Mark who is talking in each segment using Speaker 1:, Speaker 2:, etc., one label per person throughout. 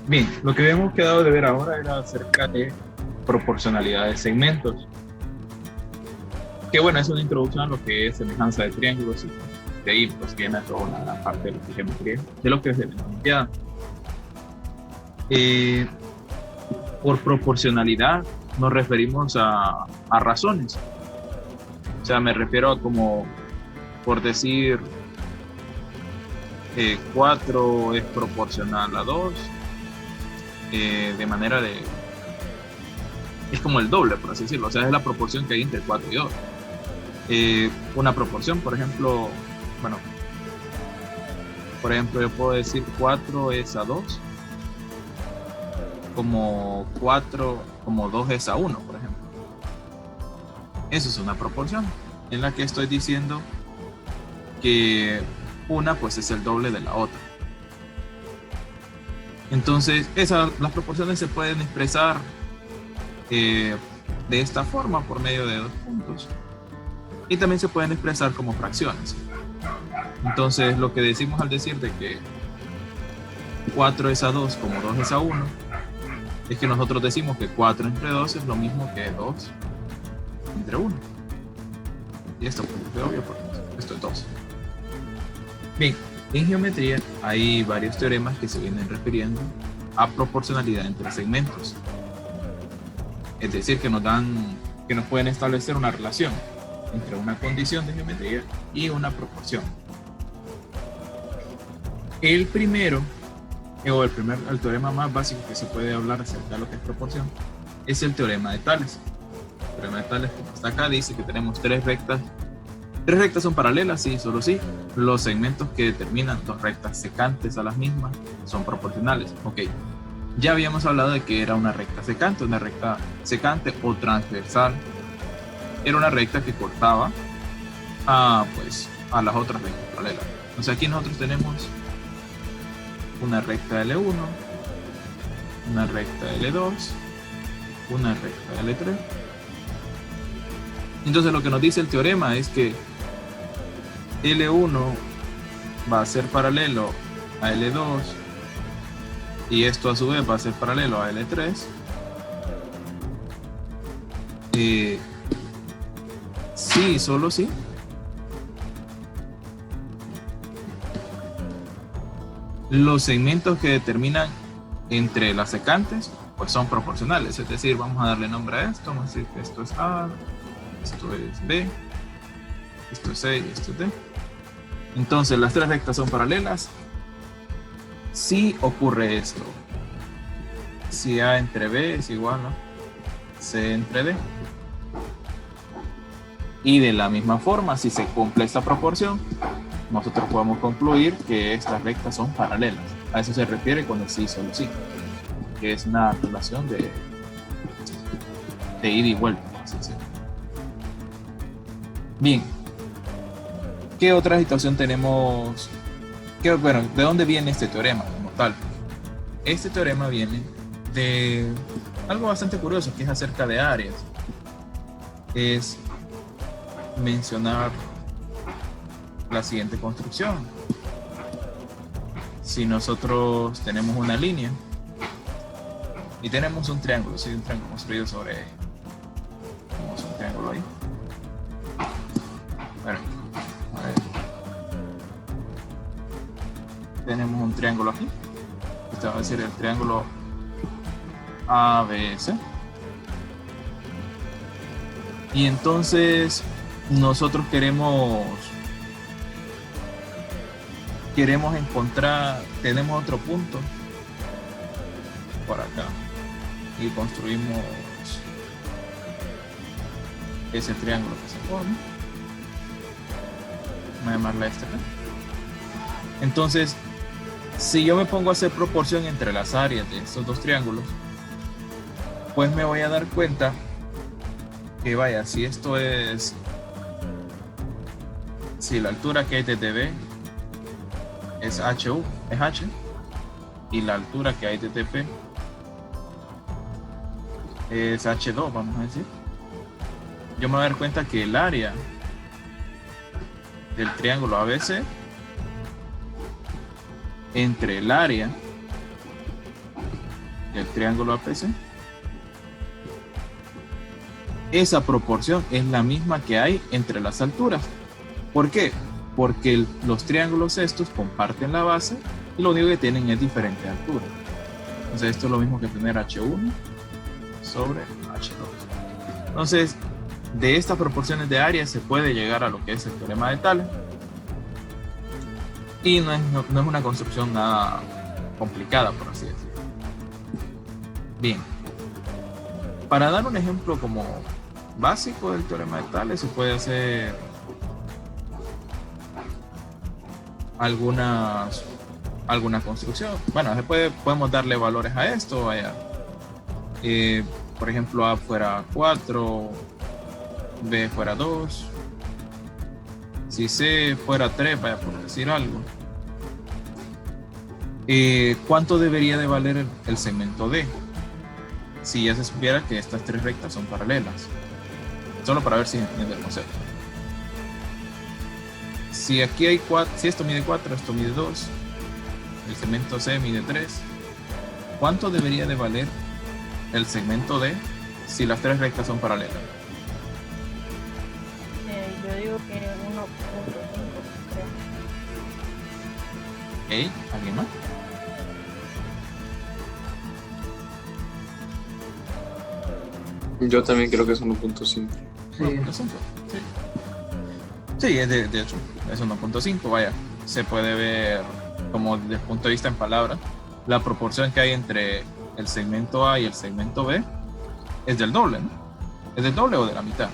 Speaker 1: Bien, lo que habíamos quedado de ver ahora era acerca de proporcionalidad de segmentos. Que bueno, es una introducción a lo que es semejanza de triángulos y de ahí pues viene toda la parte de lo que es geometría, de lo que es de la Olimpiada. Eh, por proporcionalidad nos referimos a razones. O sea, me refiero a como, por decir, 4 es proporcional a 2, de manera de, es como el doble, por así decirlo. O sea, es la proporción que hay entre 4 y 2. Una proporción, por ejemplo, bueno, por ejemplo, yo puedo decir 4 es a 2 como 4, como 2 es a 1, por ejemplo. Eso es una proporción en la que estoy diciendo que una pues es el doble de la otra. Entonces, las proporciones se pueden expresar de esta forma por medio de 2 puntos y también se pueden expresar como fracciones. Entonces, lo que decimos al decir de que 4 es a 2 como 2 es a 1 es que nosotros decimos que 4 entre 2 es lo mismo que 2 entre 1. Y esto pues, es obvio porque esto es 2. Bien, en geometría hay varios teoremas que se vienen refiriendo a proporcionalidad entre segmentos. Es decir, que nos pueden establecer una relación entre una condición de geometría y una proporción. El primero, el teorema más básico que se puede hablar acerca de lo que es proporción, es el teorema de Tales. El teorema de Tales, como está acá, dice que tenemos 3 rectas. 3 rectas son paralelas, sí, solo sí. Los segmentos que determinan 2 rectas secantes a las mismas son proporcionales. Ok, ya habíamos hablado de que era una recta secante o transversal. Era una recta que cortaba pues, a las otras rectas paralelas. O sea, aquí nosotros tenemos una recta L1, una recta L2, una recta L3. Entonces lo que nos dice el teorema es que L1 va a ser paralelo a L2 y esto a su vez va a ser paralelo a L3. Sí, solo sí. Los segmentos que determinan entre las secantes pues son proporcionales, es decir, vamos a darle nombre a esto, vamos a decir que esto es A, esto es B, esto es C y esto es D. Entonces las 3 rectas son paralelas si ocurre esto. Si A entre B es igual a C entre D. Y de la misma forma, si se cumple esta proporción, nosotros podemos concluir que estas rectas son paralelas. A eso se refiere con el sí solo sí, que es una relación de ida y vuelta. Así es. Bien, ¿qué otra situación tenemos? Bueno, ¿de dónde viene este teorema como tal? Este teorema viene de algo bastante curioso, que es acerca de áreas. Es mencionar la siguiente construcción. Si nosotros tenemos una línea y tenemos un triángulo, un triángulo construido sobre, tenemos un triángulo ahí. Bueno, a ver. Tenemos un triángulo aquí. Este va a ser el triángulo ABC. Y entonces nosotros queremos encontrar, tenemos otro punto por acá y construimos ese triángulo que se forma. Voy a llamarle este acá. Entonces, si yo me pongo a hacer proporción entre las áreas de estos 2 triángulos, pues me voy a dar cuenta que vaya, si esto es, si la altura que hay desde B es HU, es H, y la altura que hay desde P es H2, vamos a decir, yo me voy a dar cuenta que el área del triángulo ABC entre el área del triángulo APC, esa proporción es la misma que hay entre las alturas. ¿Por qué? Porque los triángulos estos comparten la base y lo único que tienen es diferente altura. Entonces esto es lo mismo que tener H1 sobre H2. Entonces, de estas proporciones de área se puede llegar a lo que es el teorema de Tales. Y no es una construcción nada complicada, por así decirlo. Bien. Para dar un ejemplo como básico del teorema de Tales, se puede hacer alguna construcción. Bueno, podemos darle valores a esto. Vaya. Por ejemplo, A fuera 4, B fuera 2, si C fuera 3, vaya, por decir algo. ¿Cuánto debería de valer el segmento D? Si ya se supiera que estas tres rectas son paralelas. Solo para ver si entiende el concepto. Si aquí hay 4, si esto mide 4, esto mide 2, el segmento C mide 3, ¿cuánto debería de valer el segmento D si las tres rectas son paralelas?
Speaker 2: Yo digo que 1.5, creo.
Speaker 1: ¿Alguien más?
Speaker 3: Yo también creo que es 1.5.
Speaker 1: Sí. 1.5. Sí, de hecho, es 1.5. Vaya, se puede ver como desde el punto de vista en palabras, la proporción que hay entre el segmento A y el segmento B es del doble, ¿no? Es del doble o de la mitad.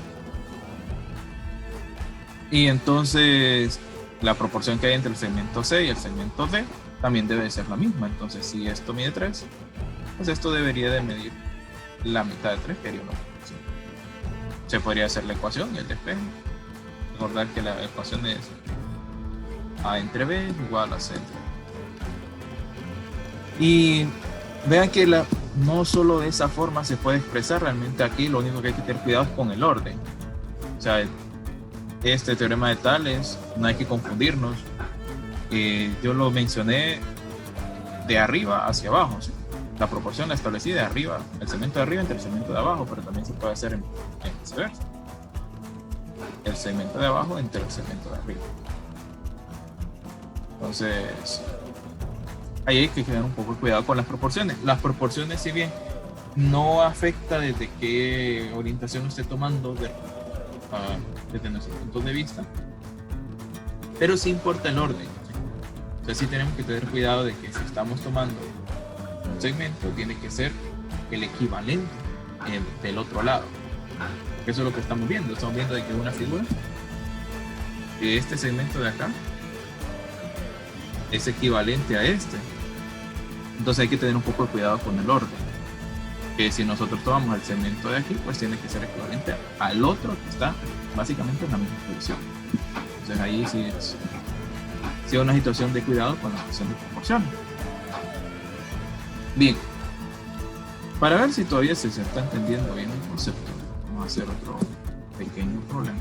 Speaker 1: Y entonces la proporción que hay entre el segmento C y el segmento D también debe ser la misma. Entonces, si esto mide 3, pues esto debería de medir la mitad de 3, que haría 1.5. Se podría hacer la ecuación y el despeje. Recordar que la ecuación es A entre B igual a C entre B. Y vean que no solo de esa forma se puede expresar. Realmente aquí lo único que hay que tener cuidado es con el orden. O sea, este teorema de Tales no hay que confundirnos. Yo lo mencioné de arriba hacia abajo, ¿sí? La proporción la establecí de arriba, el segmento de arriba entre el segmento de abajo, pero también se puede hacer en viceversa. El segmento de abajo entre el segmento de arriba. Entonces, ahí hay que tener un poco de cuidado con las proporciones. Las proporciones, si bien no afecta desde qué orientación esté tomando desde nuestro punto de vista, pero sí importa el orden. O sea, sí tenemos que tener cuidado de que si estamos tomando un segmento, tiene que ser el equivalente del otro lado. Porque eso es lo que estamos viendo. Estamos viendo de que es una figura que este segmento de acá es equivalente a este. Entonces hay que tener un poco de cuidado con el orden. Que si nosotros tomamos el segmento de aquí, pues tiene que ser equivalente al otro que está básicamente en la misma posición. Entonces ahí sí es una situación de cuidado con la cuestión de proporciones. Bien, para ver si todavía se está entendiendo bien el concepto, vamos a hacer otro pequeño problema.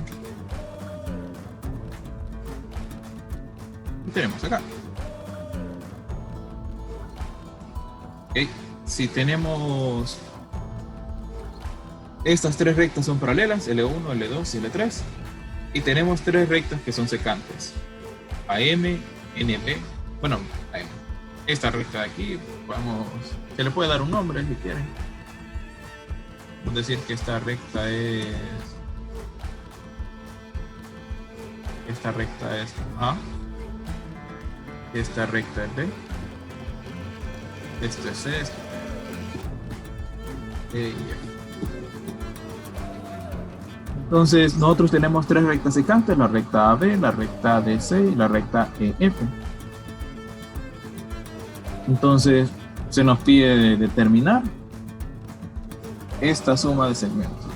Speaker 1: ¿Qué tenemos acá? Okay. Si tenemos estas tres rectas son paralelas, L1, L2 y L3, y tenemos tres rectas que son secantes, AM, NB, bueno, AM. Esta recta de aquí, se le puede dar un nombre si quieren. Vamos a decir que esta recta es A, esta recta es B, esto es C, esto es E y F. Entonces nosotros tenemos tres rectas secantes, la recta AB, la recta DC y la recta EF. Entonces se nos pide determinar esta suma de segmentos.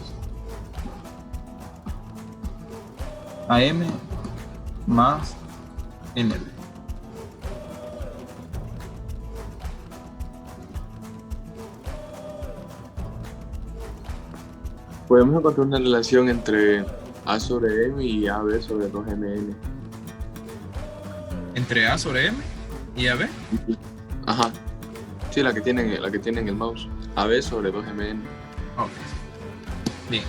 Speaker 1: AM más NB.
Speaker 3: Podemos encontrar una relación entre A sobre M y AB sobre 2MN.
Speaker 1: ¿Entre A sobre M y AB?
Speaker 3: Ajá. Sí, la que tiene en el mouse. AB sobre 2MN.
Speaker 1: Ok. Bien.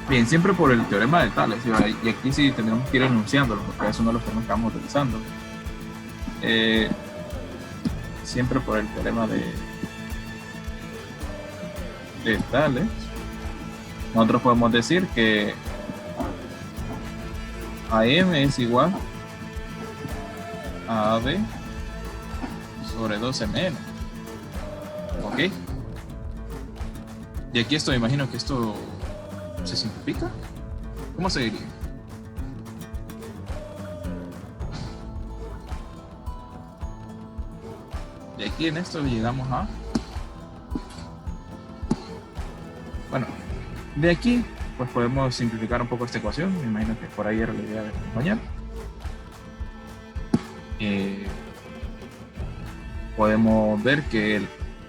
Speaker 1: Bien, siempre por el teorema de Tales. Y aquí sí tenemos que ir enunciándolo, porque es uno de los temas que estamos utilizando. Siempre por el teorema de Tales, nosotros podemos decir que AM es igual a AB sobre 2MN. ¿Ok? Y aquí esto, imagino que esto se simplifica. ¿Cómo se diría? Y aquí en esto llegamos a... Bueno, de aquí pues podemos simplificar un poco esta ecuación. Me imagino que por ahí era la idea de acompañar. Podemos ver que el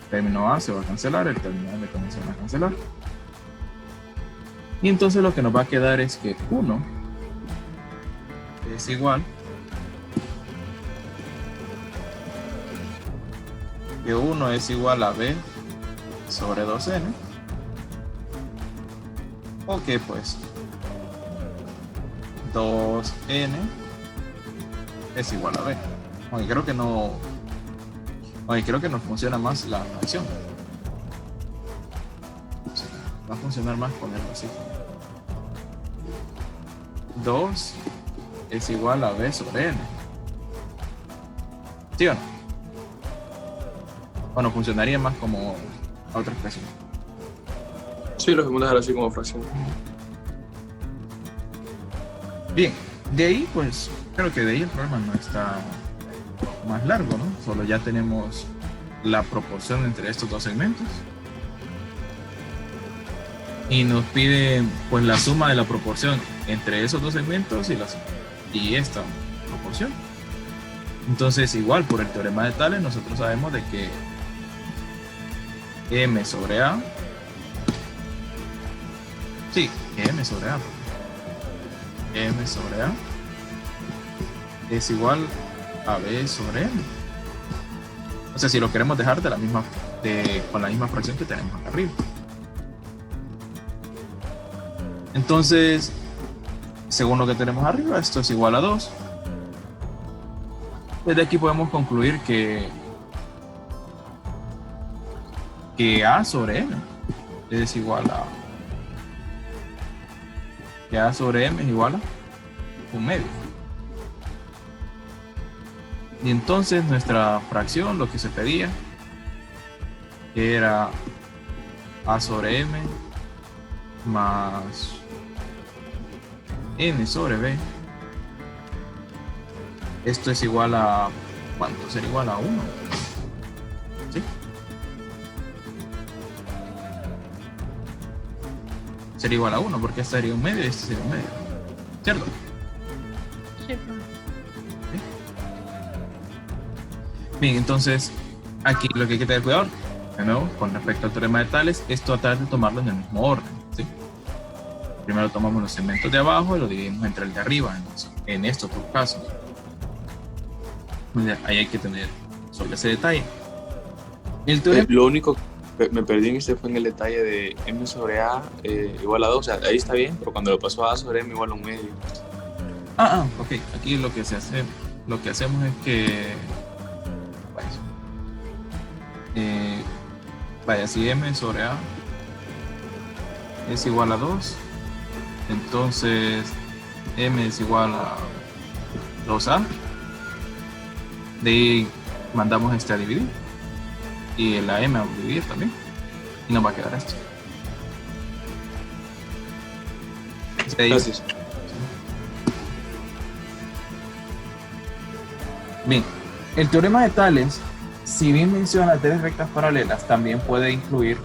Speaker 1: término A se va a cancelar, el término B también se va a cancelar. Y entonces lo que nos va a quedar es que 1 es igual a B sobre 2N. O que pues 2N es igual a B. Aunque creo que no funciona más la fracción. Sí, va a funcionar más ponerlo así. 2 es igual a B sobre N. ¿Sí o no? O no funcionaría más como otra expresión.
Speaker 3: Sí, lo podemos dejar así como fracción.
Speaker 1: Bien, de ahí pues creo que de ahí el problema no está más largo, ¿no? Solo ya tenemos la proporción entre estos dos segmentos y nos pide pues la suma de la proporción entre esos dos segmentos y esta proporción. Entonces igual por el teorema de Tales nosotros sabemos de que M sobre A es igual a B sobre N. O sea, si lo queremos dejar con la misma fracción que tenemos acá arriba. Entonces, según lo que tenemos arriba, esto es igual a 2. Desde aquí podemos concluir que A sobre M es igual a... que A sobre M es igual a 1/2. Y entonces nuestra fracción, lo que se pedía, era A sobre M más N sobre B. Esto es igual a... ¿cuánto? Será igual a 1. ¿Sí? Sería igual a 1 porque este sería 1/2 y este sería 1/2. ¿Cierto?
Speaker 2: Sí.
Speaker 1: Bien, entonces aquí lo que hay que tener cuidado, de nuevo, con respecto al teorema de Tales, es tratar de tomarlo en el mismo orden, ¿sí? Primero tomamos los segmentos de abajo y lo dividimos entre el de arriba, en estos dos casos. Ahí hay que tener sobre ese detalle. El teorema...
Speaker 3: Lo único que me perdí en este fue en el detalle de M sobre A igual a 2. O sea, ahí está bien, pero cuando lo pasó a A sobre M igual a 1/2.
Speaker 1: Ok. Aquí lo que hacemos es que vaya, si M sobre A es igual a 2, entonces M es igual a 2A. De ahí mandamos este a dividir y la M a dividir también y nos va a quedar esto.
Speaker 3: Gracias.
Speaker 1: Bien, el teorema de Tales, si bien menciona 3 rectas paralelas, también puede incluir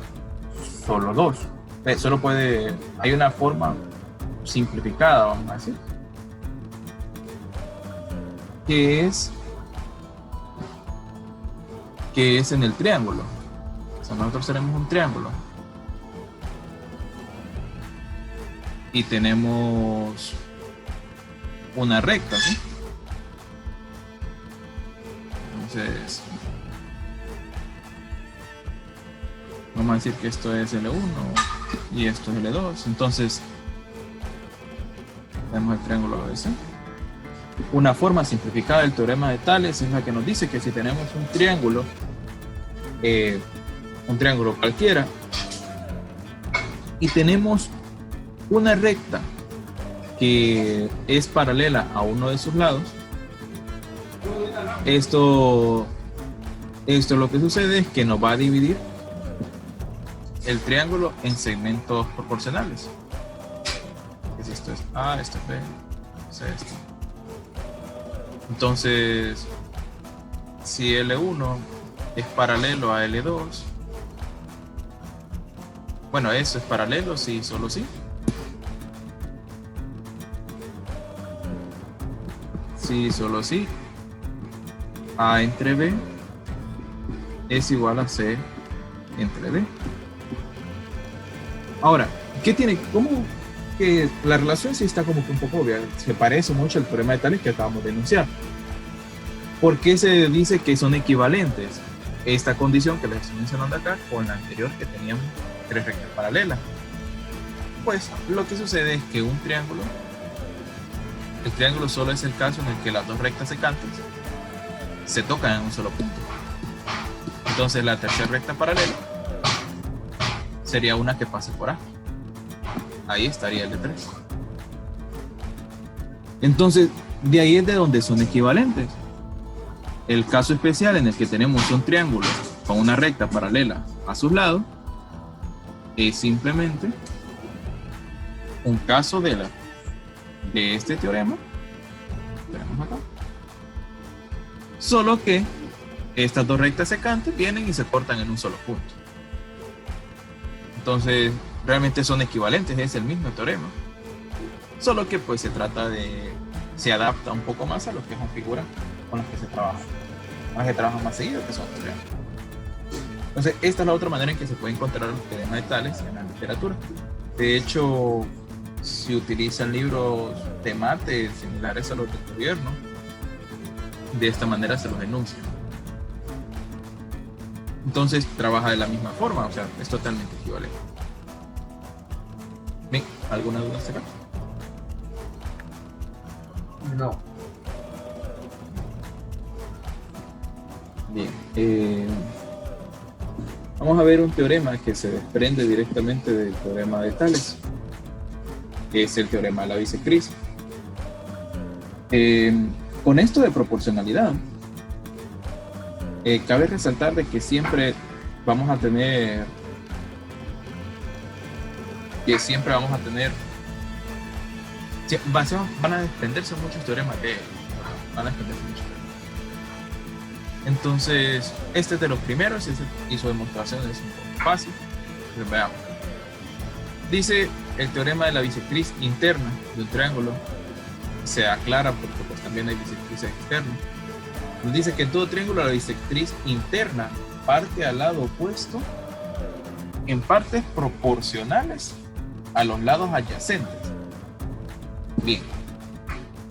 Speaker 1: solo 2. Hay una forma simplificada, vamos a decir, que es en el triángulo. O sea, nosotros tenemos un triángulo y tenemos una recta, ¿sí? Entonces, vamos a decir que esto es L1 y esto es L2. Entonces, tenemos el triángulo ABC. Una forma simplificada del teorema de Tales es la que nos dice que si tenemos un triángulo cualquiera, y tenemos una recta que es paralela a uno de sus lados, esto lo que sucede es que nos va a dividir el triángulo en segmentos proporcionales. Si esto es A, esto es B, esto es esto. Entonces, si L1 es paralelo a L2, bueno, eso es paralelo, sí, solo sí. Sí, solo sí. A entre B es igual a C entre D. Ahora, ¿qué tiene? ¿Cómo? Que la relación sí está como que un poco obvia. Se parece mucho al teorema de Tales que acabamos de enunciar. ¿Por qué se dice que son equivalentes esta condición que les estoy mencionando acá con la anterior que teníamos tres rectas paralelas? Pues lo que sucede es que el triángulo solo es el caso en el que las dos rectas secantes se tocan en un solo punto. Entonces la tercera recta paralela sería una que pase por A. Ahí estaría el de 3. Entonces, de ahí es de donde son equivalentes. El caso especial en el que tenemos un triángulo con una recta paralela a sus lados es simplemente un caso de este teorema. Tenemos acá. Solo que estas dos rectas secantes vienen y se cortan en un solo punto. Entonces, realmente son equivalentes, es el mismo teorema. Solo que pues se adapta un poco más a lo que es una figura con las que se trabaja. Con las que trabajan más seguido, que son teoremas. Entonces, esta es la otra manera en que se puede encontrar los teoremas de Tales en la literatura. De hecho, se utilizan libros de mate similares a los del gobierno. De esta manera se los enuncia. Entonces trabaja de la misma forma, o sea, es totalmente equivalente. ¿Bien? ¿Alguna duda hasta acá?
Speaker 2: No.
Speaker 1: Bien. Vamos a ver un teorema que se desprende directamente del teorema de Tales, que es el teorema de la bisectriz. Con esto de proporcionalidad, cabe resaltar de que siempre vamos a tener van a desprenderse muchos teoremas de él. Entonces, este es de los primeros y su demostración es un poco fácil. Entonces, veamos. Dice el teorema de la bisectriz interna de un triángulo. Se aclara porque pues también hay bisectrices externas. Nos dice que en todo triángulo la bisectriz interna parte al lado opuesto en partes proporcionales a los lados adyacentes. Bien,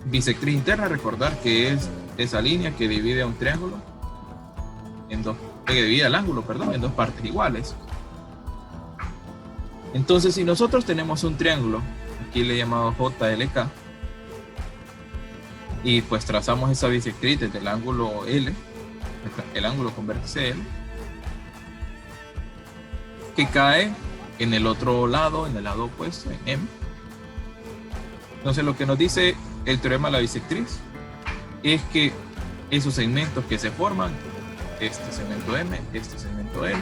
Speaker 1: bisectriz interna, recordar que es esa línea que divide a un triángulo que divide al ángulo, en dos partes iguales. Entonces, si nosotros tenemos un triángulo, aquí le he llamado JLK, y pues trazamos esa bisectriz desde el ángulo L, el ángulo con vértice L, que cae en el otro lado, en el lado opuesto, en M. Entonces lo que nos dice el teorema de la bisectriz es que esos segmentos que se forman, este segmento M, este segmento L,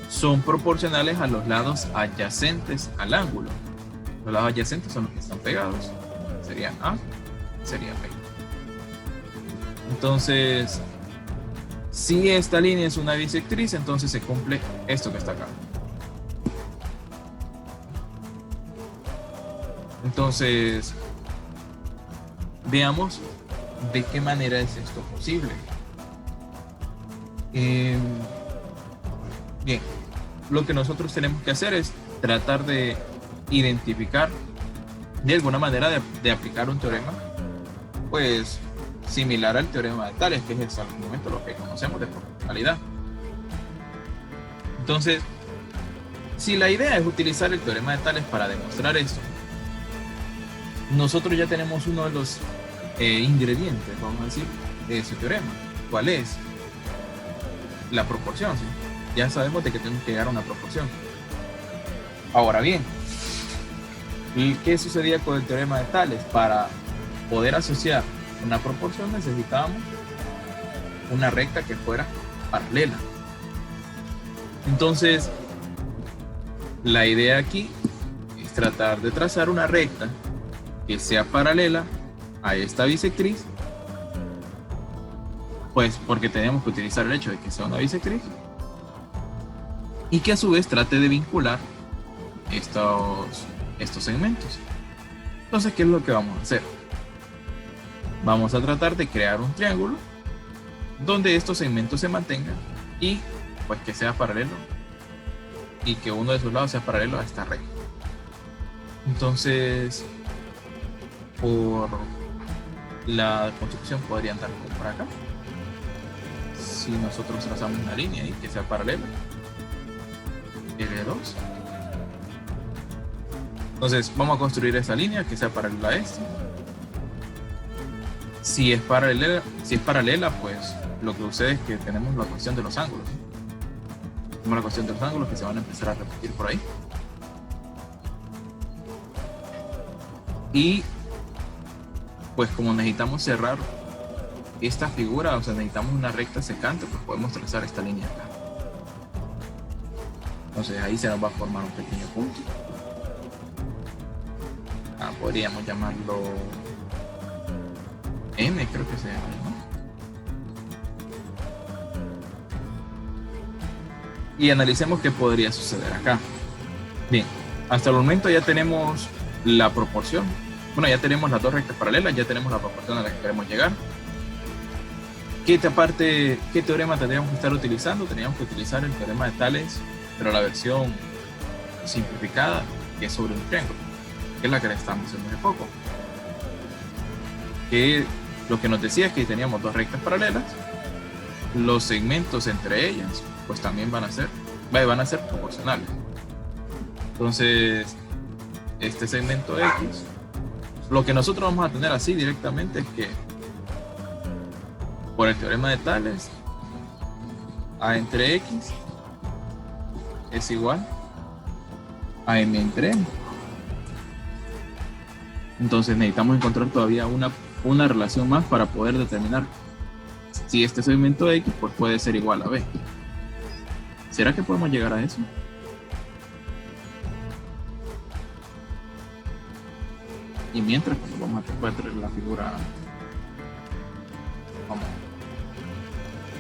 Speaker 1: son proporcionales a los lados adyacentes al ángulo. Los lados adyacentes son los que están pegados, serían A, sería B. Entonces, si esta línea es una bisectriz, entonces se cumple esto que está acá. Entonces, veamos de qué manera es esto posible. Bien, lo que nosotros tenemos que hacer es tratar de identificar de alguna manera de aplicar un teorema, pues similar al teorema de Tales, que es hasta el momento lo que conocemos de proporcionalidad. Entonces, si la idea es utilizar el teorema de Tales para demostrar esto, nosotros ya tenemos uno de los ingredientes, vamos a decir, de ese teorema. ¿Cuál es? La proporción, ¿sí? Ya sabemos de que tenemos que llegar a una proporción. Ahora bien, ¿qué sucedía con el teorema de Tales? Para poder asociar una proporción necesitábamos una recta que fuera paralela. Entonces, la idea aquí es tratar de trazar una recta que sea paralela a esta bisectriz, pues porque tenemos que utilizar el hecho de que sea una bisectriz y que a su vez trate de vincular estos segmentos. Entonces, ¿qué es lo que vamos a hacer? Vamos a tratar de crear un triángulo donde estos segmentos se mantengan y pues que sea paralelo y que uno de sus lados sea paralelo a esta recta. Entonces, por la construcción podría andar como por acá. Si nosotros trazamos una línea y que sea paralela, L2. Entonces vamos a construir esa línea que sea paralela a esta. Si es paralela, pues lo que sucede es que tenemos la cuestión de los ángulos. Tenemos la cuestión de los ángulos que se van a empezar a repetir por ahí. Y pues como necesitamos cerrar esta figura, o sea, necesitamos una recta secante, pues podemos trazar esta línea acá. Entonces ahí se nos va a formar un pequeño punto. Podríamos llamarlo M, creo que se llama, ¿no? Y analicemos qué podría suceder acá. Bien, hasta el momento ya tenemos la proporción. Bueno, ya tenemos las dos rectas paralelas, ya tenemos la proporción a la que queremos llegar. ¿Qué teorema tendríamos que estar utilizando? Tendríamos que utilizar el teorema de Tales, pero la versión simplificada, que es sobre un triángulo, que es la que le estamos haciendo hace poco. Que lo que nos decía es que teníamos dos rectas paralelas, los segmentos entre ellas pues también van a ser proporcionales. Entonces, este segmento X, lo que nosotros vamos a tener así directamente es que por el teorema de Tales, A entre X es igual a M entre M. Entonces necesitamos encontrar todavía una relación más para poder determinar si este segmento X pues puede ser igual a B. ¿Será que podemos llegar a eso? Y mientras pues, vamos a traer la figura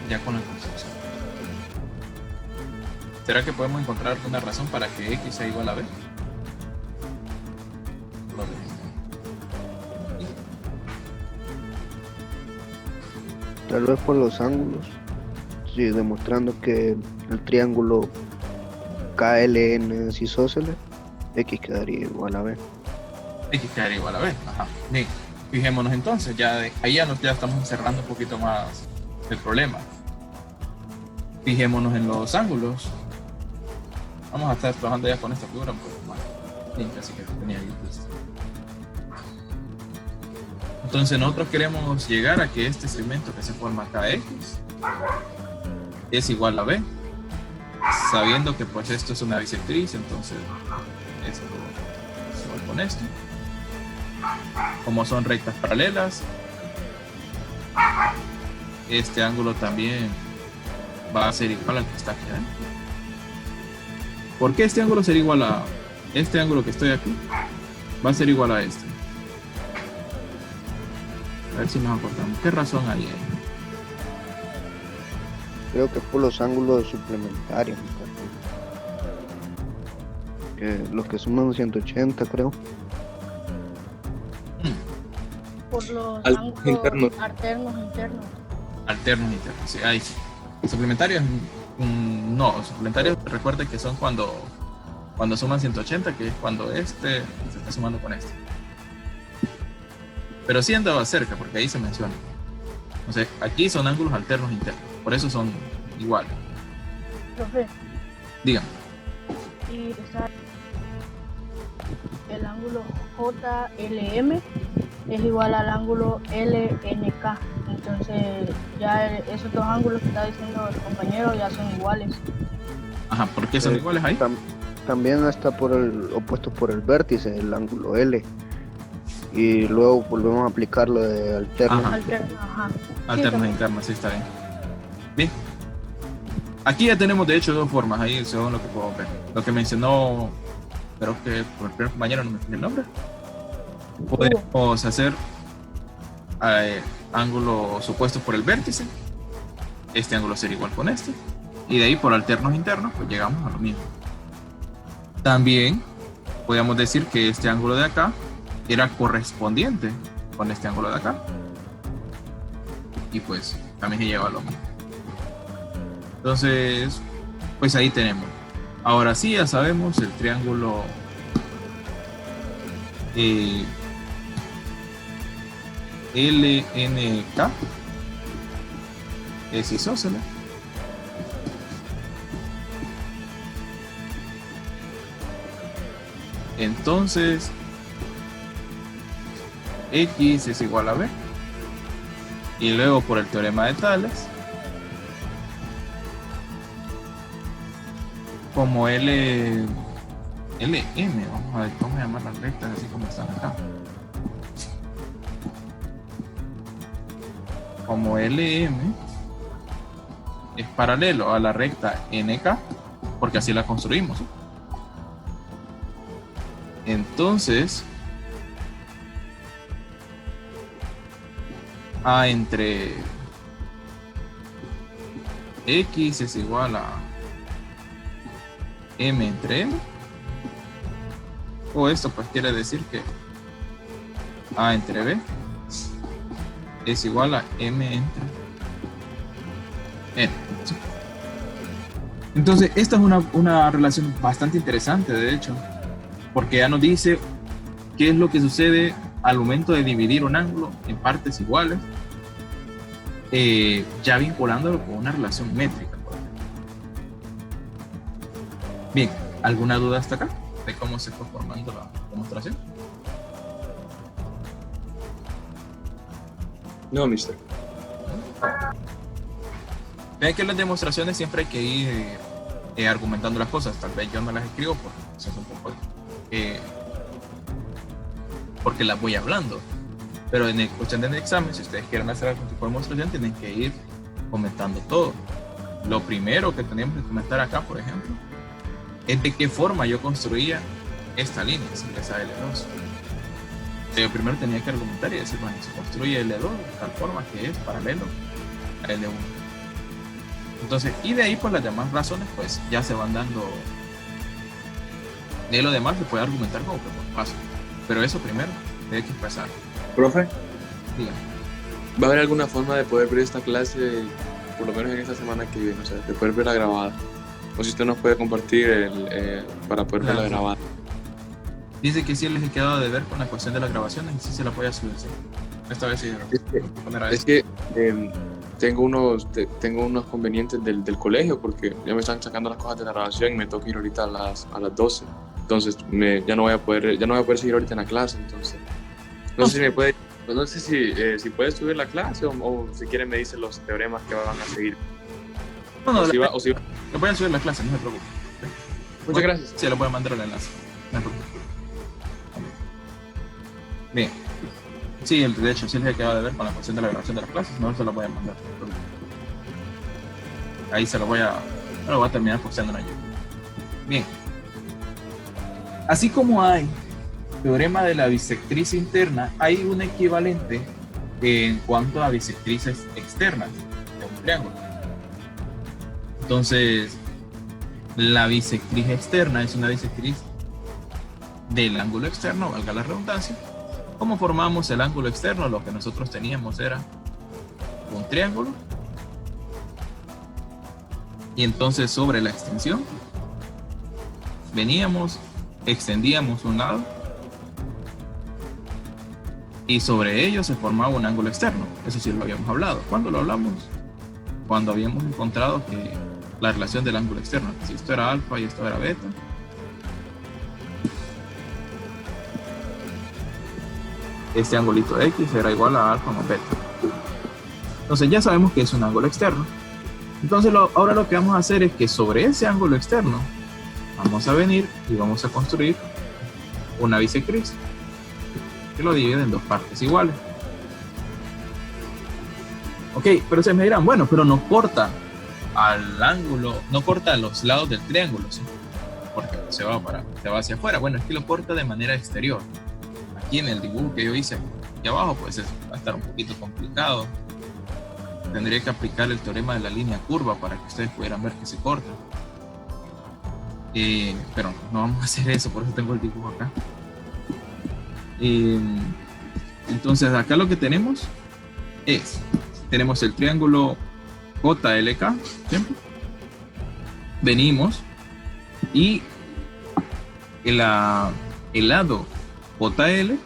Speaker 1: ya con la construcción. ¿Será que podemos encontrar una razón para que X sea igual a B?
Speaker 4: Tal vez por los ángulos, sí, demostrando que el triángulo KLN es isósceles, X quedaría igual a B.
Speaker 1: X quedaría igual a B. Ajá. Bien, fijémonos entonces, ya estamos cerrando un poquito más el problema. Fijémonos en los ángulos. Vamos a estar trabajando ya con esta figura un poco más limpia, así que tenía ahí listo. Entonces nosotros queremos llegar a que este segmento que se forma KX es igual a B, sabiendo que pues esto es una bisectriz, entonces esto se va con esto. Como son rectas paralelas, este ángulo también va a ser igual al que está aquí. ¿Por qué este ángulo sería igual a este ángulo que estoy aquí? Va a ser igual a este. A ver si nos acordamos. ¿Qué razón hay ahí?
Speaker 4: Creo que por los ángulos suplementarios. Los que suman 180, creo.
Speaker 2: Por los ángulos
Speaker 3: internos.
Speaker 2: alternos internos.
Speaker 1: Alternos internos, sí, ahí sí. Suplementarios, no, suplementarios recuerden que son cuando suman 180, que es cuando este se está sumando con este. Pero sí andaba cerca, porque ahí se menciona. Entonces, aquí son ángulos alternos internos, por eso son iguales.
Speaker 2: Profe,
Speaker 1: Dígame.
Speaker 2: y está el ángulo JLM es igual al ángulo LNK. Entonces, ya esos dos ángulos que está diciendo el compañero ya son iguales.
Speaker 1: Ajá, ¿por qué son iguales ahí?
Speaker 4: También está opuesto por el vértice, el ángulo L. Y luego volvemos a aplicar lo de alternos.
Speaker 1: Ajá.
Speaker 2: Ajá.
Speaker 1: Alternos
Speaker 2: Sí,
Speaker 1: internos, sí, está bien. Bien. Aquí ya tenemos de hecho dos formas ahí, según lo que puedo ver. Lo que mencionó, creo que por el primer compañero, no me fijé el nombre. Podemos hacer ángulos opuestos por el vértice. Este ángulo sería igual con este. Y de ahí por alternos internos, pues llegamos a lo mismo. También podríamos decir que este ángulo de acá era correspondiente con este ángulo de acá. Y pues también se lleva a lo mismo. Entonces, pues ahí tenemos. Ahora sí, ya sabemos el triángulo LNK es isósceles. Entonces, X es igual a B. Y luego por el teorema de Tales, como LM, vamos a ver cómo llamar las rectas así como están acá. Como LM es paralelo a la recta NK, porque así la construimos. Entonces, A entre X es igual a M entre M. O esto pues quiere decir que A entre B es igual a M entre N. Entonces, esta es una relación bastante interesante, de hecho, porque ya nos dice qué es lo que sucede al momento de dividir un ángulo en partes iguales, ya vinculándolo con una relación métrica. Bien, ¿alguna duda hasta acá de cómo se fue formando la demostración?
Speaker 3: No, mister.
Speaker 1: Vean que en las demostraciones siempre hay que ir argumentando las cosas. Tal vez yo no las escribo porque son un poco porque las voy hablando, pero en el cuestión del examen, si ustedes quieren hacer algún tipo de demostración, tienen que ir comentando todo. Lo primero que tenemos que comentar acá, por ejemplo, es de qué forma yo construía esta línea, esa L2. Yo primero tenía que argumentar y decir, bueno, se construye L2 de tal forma que es paralelo a L1. Entonces, y de ahí pues las demás razones pues ya se van dando. De lo demás se puede argumentar como que por paso. Pero eso primero, hay que empezar.
Speaker 3: Profe,
Speaker 1: Dígame.
Speaker 3: ¿va a haber alguna forma de poder ver esta clase, por lo menos en esta semana que viene? O sea, de poder verla grabada. O si usted nos puede compartir para poder verla grabada.
Speaker 1: Dice que sí les he quedado de ver con la cuestión de las grabaciones y sí se la voy a subir, sí. Esta vez sí.
Speaker 3: Es que tengo unos convenientes del colegio porque ya me están sacando las cosas de la grabación y me toca ir ahorita a las 12. Entonces ya no voy a poder seguir ahorita en la clase. Entonces no sé si me puede, no sé si puede subir la clase o si quiere me dice los teoremas que van a seguir.
Speaker 1: No,
Speaker 3: Le
Speaker 1: le voy a subir la clase, no se preocupe.
Speaker 3: Muchas gracias.
Speaker 1: Sí, le voy a mandar el enlace. No se preocupe. Bien. Sí, de hecho, sí les he quedado de ver con la cuestión de la grabación de las clases, no se lo voy a mandar. Ahí lo voy a terminar posteando en YouTube. Bien. Así como hay teorema de la bisectriz interna, hay un equivalente en cuanto a bisectrices externas de un triángulo. Entonces, la bisectriz externa es una bisectriz del ángulo externo, valga la redundancia. ¿Cómo formamos el ángulo externo? Lo que nosotros teníamos era un triángulo. Y entonces sobre la extensión, veníamos, extendíamos un lado y sobre ello se formaba un ángulo externo. Eso sí lo habíamos hablado. ¿Cuándo lo hablamos? Cuando habíamos encontrado que la relación del ángulo externo, si esto era alfa y esto era beta, este angulito X era igual a alfa más beta. Entonces ya sabemos que es un ángulo externo. Entonces ahora lo que vamos a hacer es que sobre ese ángulo externo vamos a venir y vamos a construir una bisectriz que lo divide en dos partes iguales. Ok, pero se me dirán, bueno, pero no corta al ángulo, no corta a los lados del triángulo, ¿sí? Porque se va hacia afuera. Bueno, es que lo corta de manera exterior. Aquí en el dibujo que yo hice aquí abajo, pues va a estar un poquito complicado. Tendría que aplicar el teorema de la línea curva para que ustedes pudieran ver que se corta. Pero no vamos a hacer eso, por eso tengo el dibujo acá. Entonces acá lo que tenemos tenemos el triángulo JLK, ¿siempre? Venimos y el lado JL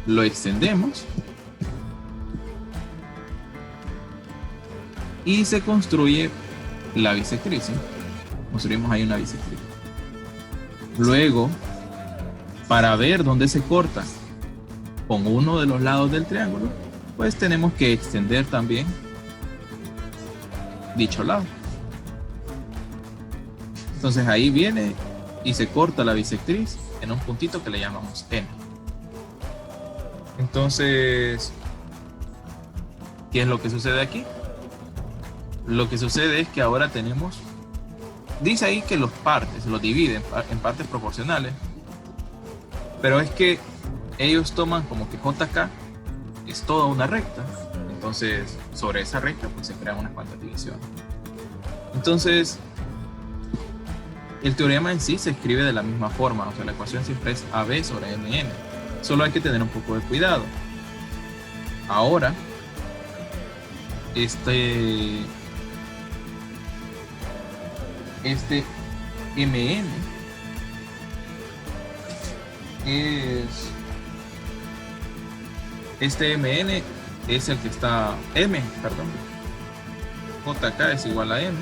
Speaker 1: lo extendemos y se construye la bisectriz, ¿sí? Construimos ahí una bisectriz. Luego, para ver dónde se corta con uno de los lados del triángulo, pues tenemos que extender también dicho lado. Entonces ahí viene y se corta la bisectriz en un puntito que le llamamos N. Entonces, ¿qué es lo que sucede aquí? Lo que sucede es que ahora tenemos, dice ahí que los dividen en partes proporcionales, pero es que ellos toman como que JK es toda una recta, entonces sobre esa recta pues se crean unas cuantas divisiones. Entonces el teorema en sí se escribe de la misma forma, o sea, la ecuación siempre es AB sobre MN, solo hay que tener un poco de cuidado. Ahora este MN es el que está JK es igual a M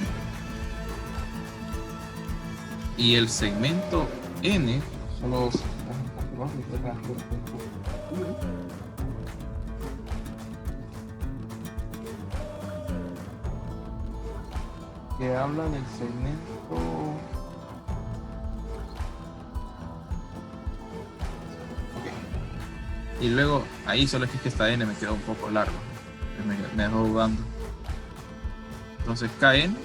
Speaker 1: y el segmento N solo que habla del segmento y luego ahí solo es que esta N me quedó un poco largo, me dejó dudando. Entonces KN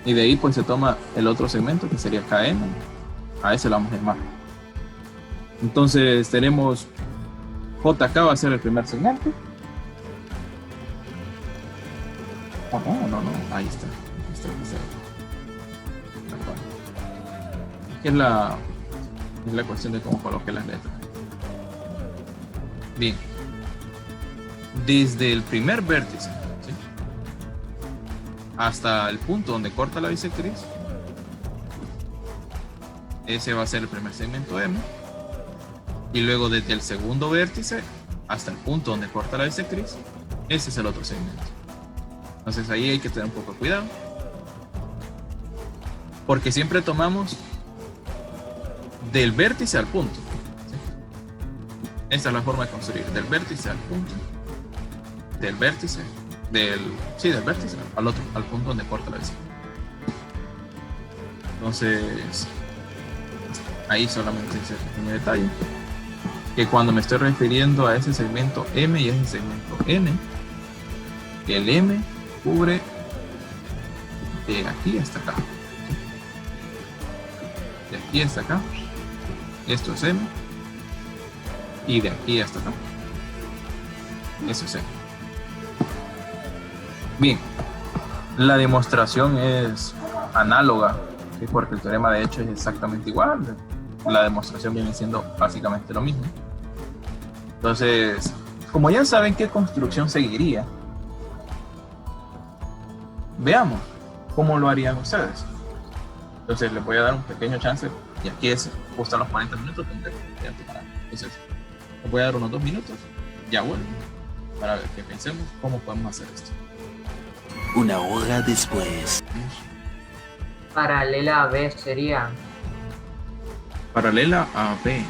Speaker 1: y de ahí pues se toma el otro segmento que sería KN, a ese lo vamos a llamar. Entonces tenemos JK va a ser el primer segmento. No, ahí está. Es la cuestión de cómo coloque las letras. Bien. Desde el primer vértice, ¿sí?, hasta el punto donde corta la bisectriz, ese va a ser el primer segmento M. Y luego desde el segundo vértice hasta el punto donde corta la bisectriz, ese es el otro segmento. Entonces ahí hay que tener un poco de cuidado, porque siempre tomamos del vértice al punto, ¿sí? Esta es la forma de construir, del vértice al punto, del vértice al otro, al punto donde corta la bisectriz. Entonces ahí solamente ese pequeño detalle, que cuando me estoy refiriendo a ese segmento M y ese segmento N, el M cubre de aquí hasta acá, de aquí hasta acá, esto es M, y de aquí hasta acá, eso es M. Bien, la demostración es análoga, ¿sí?, porque el teorema de hecho es exactamente igual, la demostración viene siendo básicamente lo mismo. Entonces, como ya saben qué construcción seguiría, veamos cómo lo harían ustedes. Entonces les voy a dar un pequeño chance, y aquí es justo a los 40 minutos, tendré que tomar. Entonces, les voy a dar unos 2 minutos, ya vuelvo, para ver que pensemos cómo podemos hacer esto.
Speaker 5: Una hora después.
Speaker 6: Paralela a B sería.
Speaker 1: Paralela a B.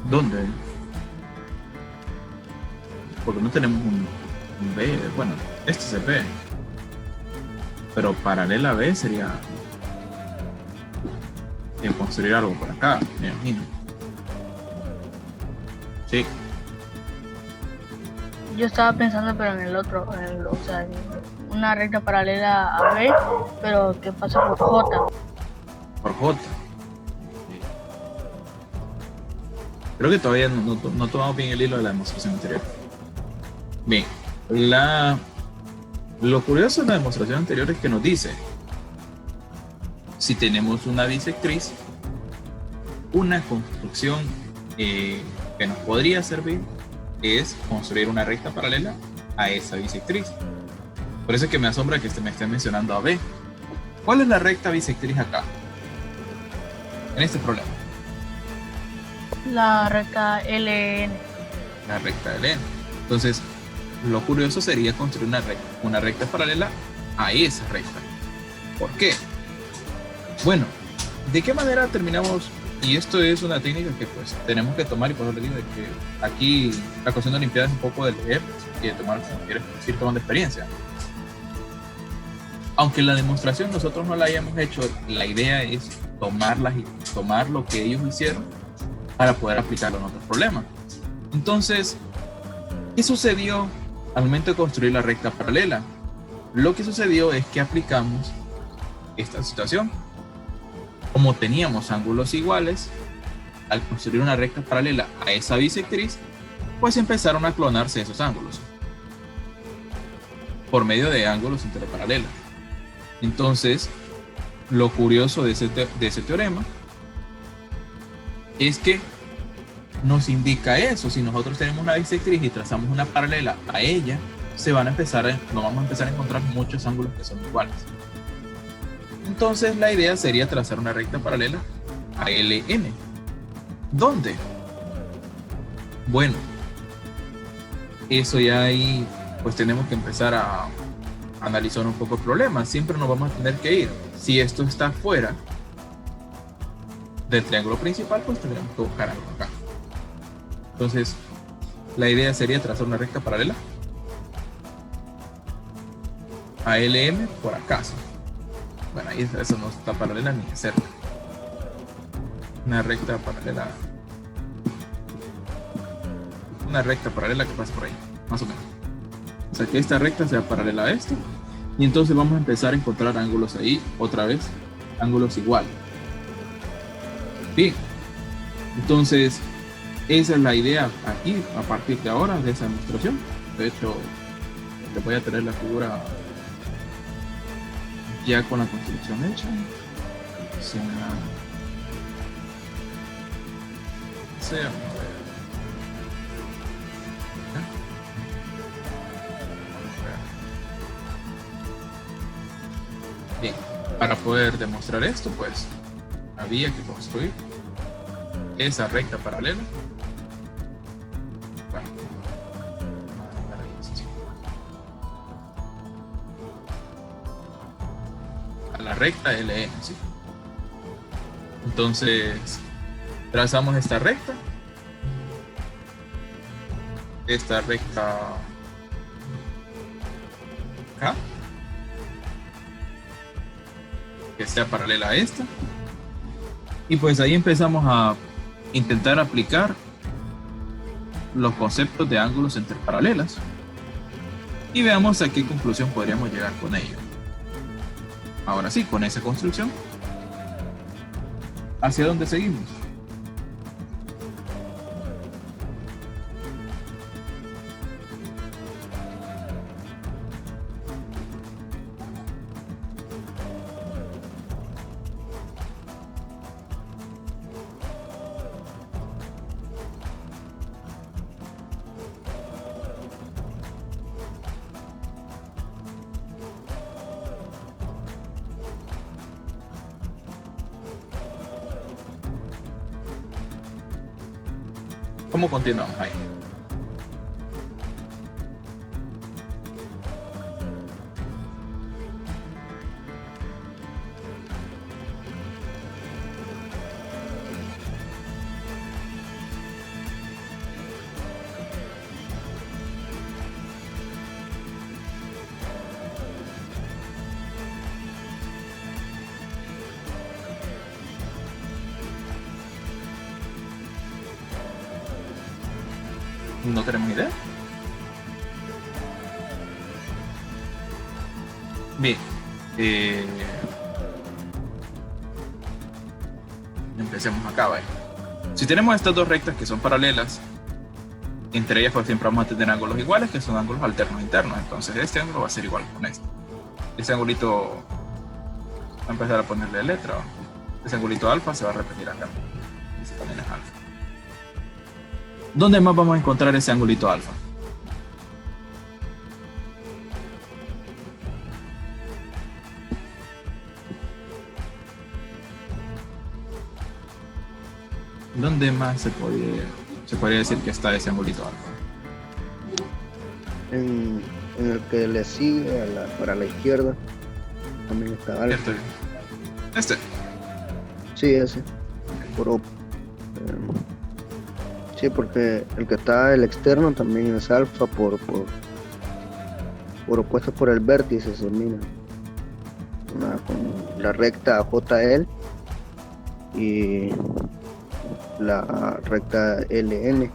Speaker 1: ¿Dónde? Porque no tenemos un B. Bueno, este es el B. Pero paralela a B sería construir algo por acá, me imagino. Sí.
Speaker 2: Yo estaba pensando, pero en el otro, o sea, en una recta paralela a B, pero que pasa por J.
Speaker 1: Por J. Creo que todavía no tomamos bien el hilo de la demostración anterior. Bien, lo curioso de la demostración anterior es que nos dice: si tenemos una bisectriz, una construcción que nos podría servir es construir una recta paralela a esa bisectriz. Por eso es que me asombra que me esté mencionando a B. ¿Cuál es la recta bisectriz acá? En este problema.
Speaker 2: La recta LN.
Speaker 1: La recta LN. Entonces, lo curioso sería construir una recta paralela a esa recta. ¿Por qué? Bueno, ¿de qué manera terminamos? Y esto es una técnica que pues tenemos que tomar, y por eso le digo de que aquí la cuestión de Olimpiada es un poco de leer y de tomar, como quieres decir, tomando experiencia. Aunque la demostración nosotros no la hayamos hecho, la idea es tomarlas y tomar lo que ellos hicieron para poder aplicarlo en otros problemas. Entonces, ¿qué sucedió al momento de construir la recta paralela? Lo que sucedió es que aplicamos esta situación. Como teníamos ángulos iguales, al construir una recta paralela a esa bisectriz, pues empezaron a clonarse esos ángulos por medio de ángulos interparalelos. Entonces, lo curioso de ese teorema es que nos indica eso. Si nosotros tenemos una bisectriz y trazamos una paralela a ella, nos vamos a empezar a encontrar muchos ángulos que son iguales. Entonces la idea sería trazar una recta paralela a LN. ¿Dónde? Bueno, eso ya ahí pues tenemos que empezar a analizar un poco el problema. Siempre nos vamos a tener que ir. Si esto está fuera del triángulo principal, pues tendremos que buscar algo acá. Entonces la idea sería trazar una recta paralela a LM por acá. ¿Sí? Bueno, ahí eso no está paralela ni de cerca. Una recta paralela. Una recta paralela que pasa por ahí, más o menos. O sea que esta recta sea paralela a esto. Y entonces vamos a empezar a encontrar ángulos ahí, otra vez, ángulos iguales. Bien. Entonces, esa es la idea aquí, a partir de ahora, de esa demostración. De hecho, les voy a traer la figura ya con la construcción hecha. Bien, para poder demostrar esto, pues había que construir esa recta paralela. Bueno, a la recta LN, ¿sí? Entonces trazamos esta recta acá, que sea paralela a esta, y pues ahí empezamos a intentar aplicar los conceptos de ángulos interparalelos y veamos a qué conclusión podríamos llegar con ello. Ahora sí, con esa construcción, ¿hacia dónde seguimos? ¿Cómo continuamos ahí? No tenemos idea. Bien. Empecemos acá, ¿vale? Si tenemos estas dos rectas que son paralelas, entre ellas pues siempre vamos a tener ángulos iguales, que son ángulos alternos internos. Entonces este ángulo va a ser igual con este. Ese angulito va a empezar a ponerle letra. Ese angulito alfa se va a repetir acá. Ese también es alfa. ¿Dónde más vamos a encontrar ese angulito alfa? ¿Dónde más se podría decir que está ese angulito alfa?
Speaker 4: En el que le sigue para la izquierda también está alfa.
Speaker 1: Este.
Speaker 4: Sí, ese. Sí, porque el que está el externo también es alfa por opuesto por el vértice, se mira con la recta JL y la recta LN.
Speaker 1: Uh-huh.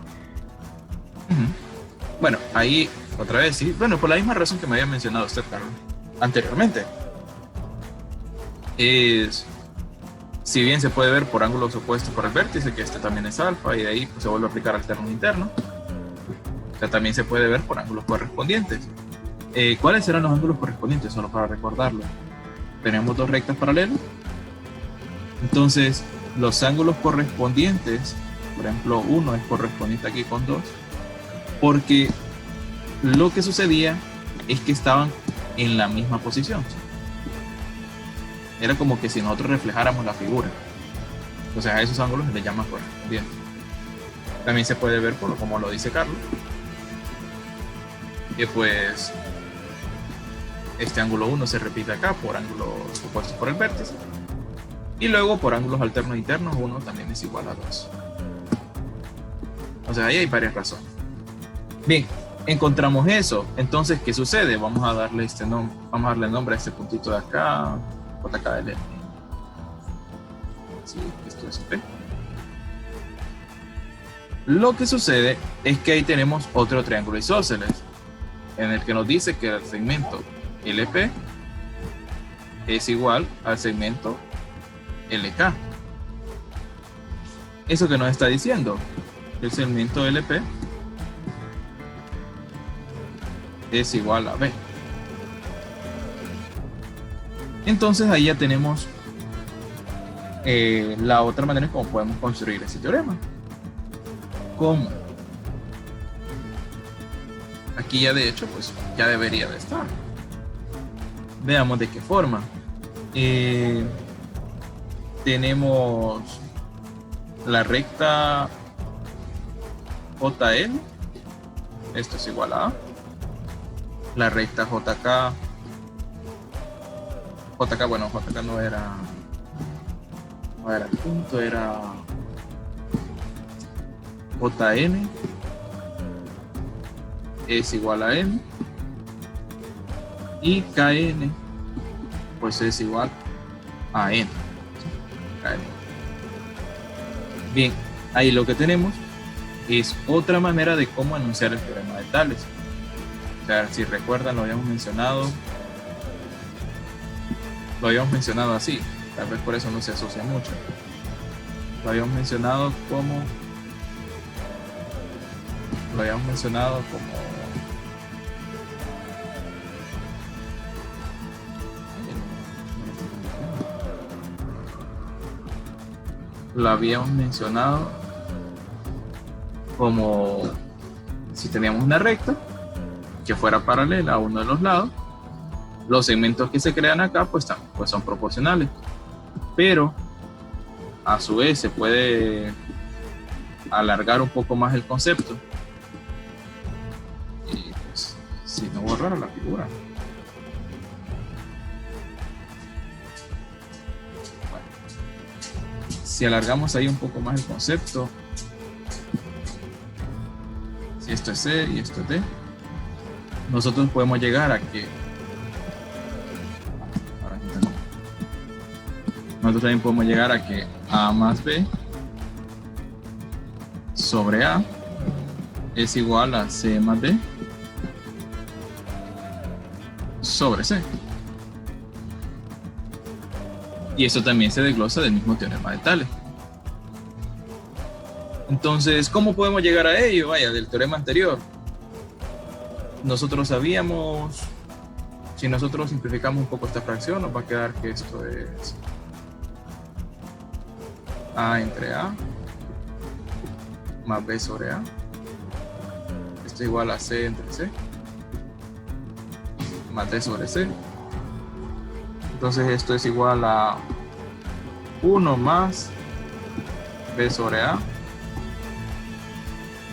Speaker 1: Bueno, ahí otra vez sí, bueno, por la misma razón que me había mencionado usted, Carlos, anteriormente, es, si bien se puede ver por ángulos opuestos por el vértice, que este también es alfa, y de ahí pues, se vuelve a aplicar alterno interno, o sea, también se puede ver por ángulos correspondientes. ¿Cuáles serán los ángulos correspondientes? Solo para recordarlo. Tenemos dos rectas paralelas, entonces los ángulos correspondientes, por ejemplo, uno es correspondiente aquí con 2, porque lo que sucedía es que estaban en la misma posición. Era como que si nosotros reflejáramos la figura. Entonces a esos ángulos se les llama correspondientes. También se puede ver, como lo dice Carlos, que pues este ángulo 1 se repite acá por ángulos opuestos por el vértice. Y luego por ángulos alternos internos 1 también es igual a 2. O sea, ahí hay varias razones. Bien, encontramos eso. Entonces, ¿qué sucede? Vamos a darle nombre a este puntito de acá, JKL. Sí, esto es P. Lo que sucede es que ahí tenemos otro triángulo isósceles, en el que nos dice que el segmento LP es igual al segmento LK. Eso que nos está diciendo, el segmento LP es igual a B. Entonces ahí ya tenemos la otra manera en cómo podemos construir ese teorema. ¿Cómo? Aquí ya de hecho pues ya debería de estar. Veamos de qué forma. Tenemos la recta JL, esto es igual a A, la recta JK, bueno, JK no era el punto, era JN es igual a N y KN pues es igual a N. Bien, ahí lo que tenemos es otra manera de cómo anunciar el teorema de Tales. O sea, si recuerdan, lo habíamos mencionado así, tal vez por eso no se asocia mucho. Lo habíamos mencionado como si teníamos una recta que fuera paralela a uno de los lados, los segmentos que se crean acá pues son proporcionales, pero a su vez se puede alargar un poco más el concepto. Y pues, si no borrar la figura. Bueno, si alargamos ahí un poco más el concepto, si esto es C y esto es D, nosotros podemos llegar a que nosotros también podemos llegar a que A más B sobre A es igual a C más D sobre C. Y eso también se desglosa del mismo teorema de Tales. Entonces, ¿cómo podemos llegar a ello? Vaya, del teorema anterior. Nosotros sabíamos, si nosotros simplificamos un poco esta fracción, nos va a quedar que esto es A entre A más B sobre A. Esto es igual a C entre C más D sobre C. Entonces esto es igual a 1 más B sobre A.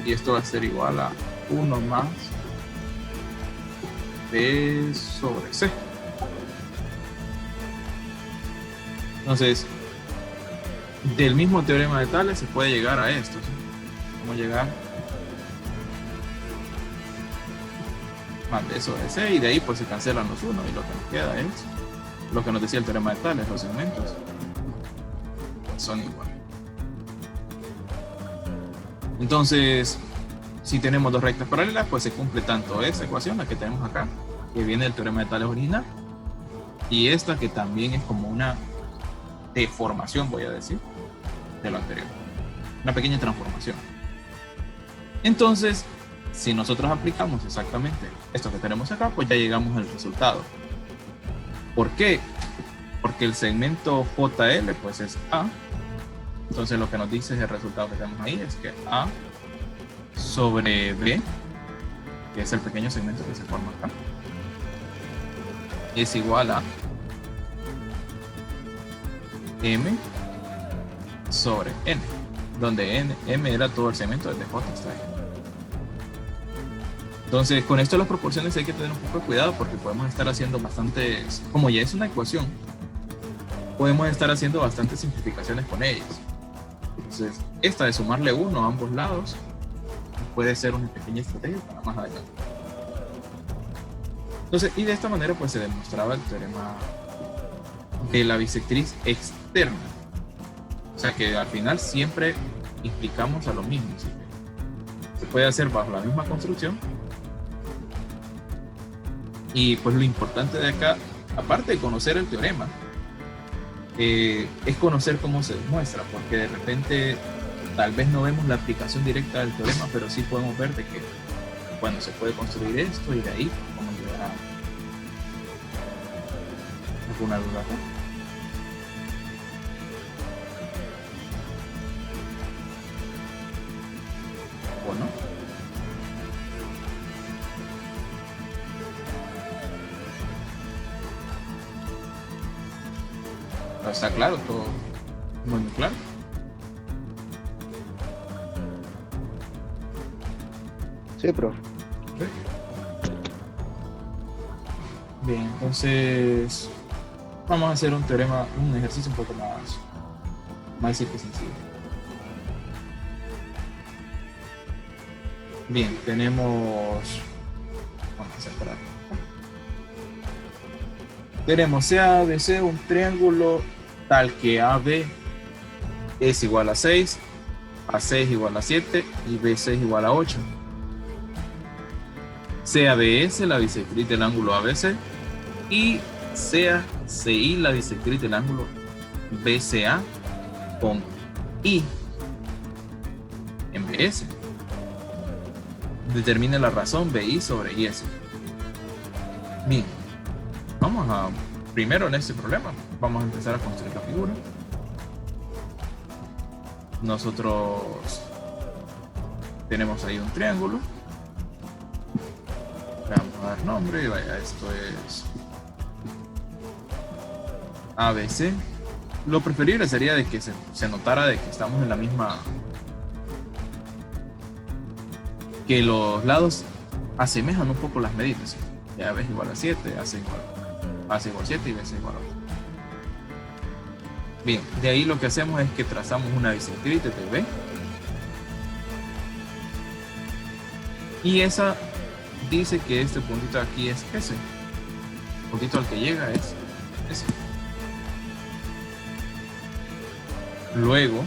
Speaker 1: Y esto va a ser igual a 1 más B sobre C. Entonces, del mismo teorema de Tales se puede llegar a esto, ¿sí? Vamos a llegar más B sobre C, y de ahí pues se cancelan los 1 y lo que nos queda es lo que nos decía el teorema de Tales, los segmentos pues son iguales. Entonces, si tenemos dos rectas paralelas, pues se cumple tanto esa ecuación, la que tenemos acá, que viene del teorema de Tales original, y esta que también es como una deformación, voy a decir, de lo anterior. Una pequeña transformación. Entonces, si nosotros aplicamos exactamente esto que tenemos acá, pues ya llegamos al resultado. ¿Por qué? Porque el segmento JL pues es A. Entonces lo que nos dice el resultado que tenemos ahí es que A sobre B, que es el pequeño segmento que se forma acá, es igual a M sobre N, donde M era todo el segmento desde J hasta N. Entonces, con esto las proporciones hay que tener un poco de cuidado porque podemos estar haciendo bastantes, como ya es una ecuación, podemos estar haciendo bastantes simplificaciones con ellas. Entonces, esta de sumarle 1 a ambos lados puede ser una pequeña estrategia para más adelante. Entonces, y de esta manera pues se demostraba el teorema de la bisectriz externa. O sea que al final siempre implicamos a lo mismo. ¿Sí? Se puede hacer bajo la misma construcción. Y pues lo importante de acá, aparte de conocer el teorema, es conocer cómo se demuestra, porque de repente tal vez no vemos la aplicación directa del teorema, pero sí podemos ver de que, bueno, se puede construir esto y de ahí vamos a llegar a alguna duda acá. ¿O no? Está claro, todo muy claro.
Speaker 4: Sí, profe.
Speaker 1: Bien, entonces vamos a hacer un teorema, un ejercicio un poco más simple y sencillo. Bien, tenemos, vamos a separar. Tenemos CABC, un triángulo tal que AB es igual a 6, AC es igual a 7 y BC es igual a 8. CABS, la bisectriz del ángulo ABC, y CACI, la bisectriz del ángulo BCA con I en BS. Determine la razón BI sobre IS. Bien, vamos a, primero en este problema, vamos a empezar a construir la figura. Nosotros tenemos ahí un triángulo. Le vamos a dar nombre y vaya, esto es ABC. Lo preferible sería de que se notara de que estamos en la misma que los lados asemejan un poco las medidas. Ya B es igual a 7, A es igual a 7 y B es igual a 8. Bien, de ahí lo que hacemos es que trazamos una bisectriz desde B. Y esa dice que este puntito aquí es S. El puntito al que llega es S. Luego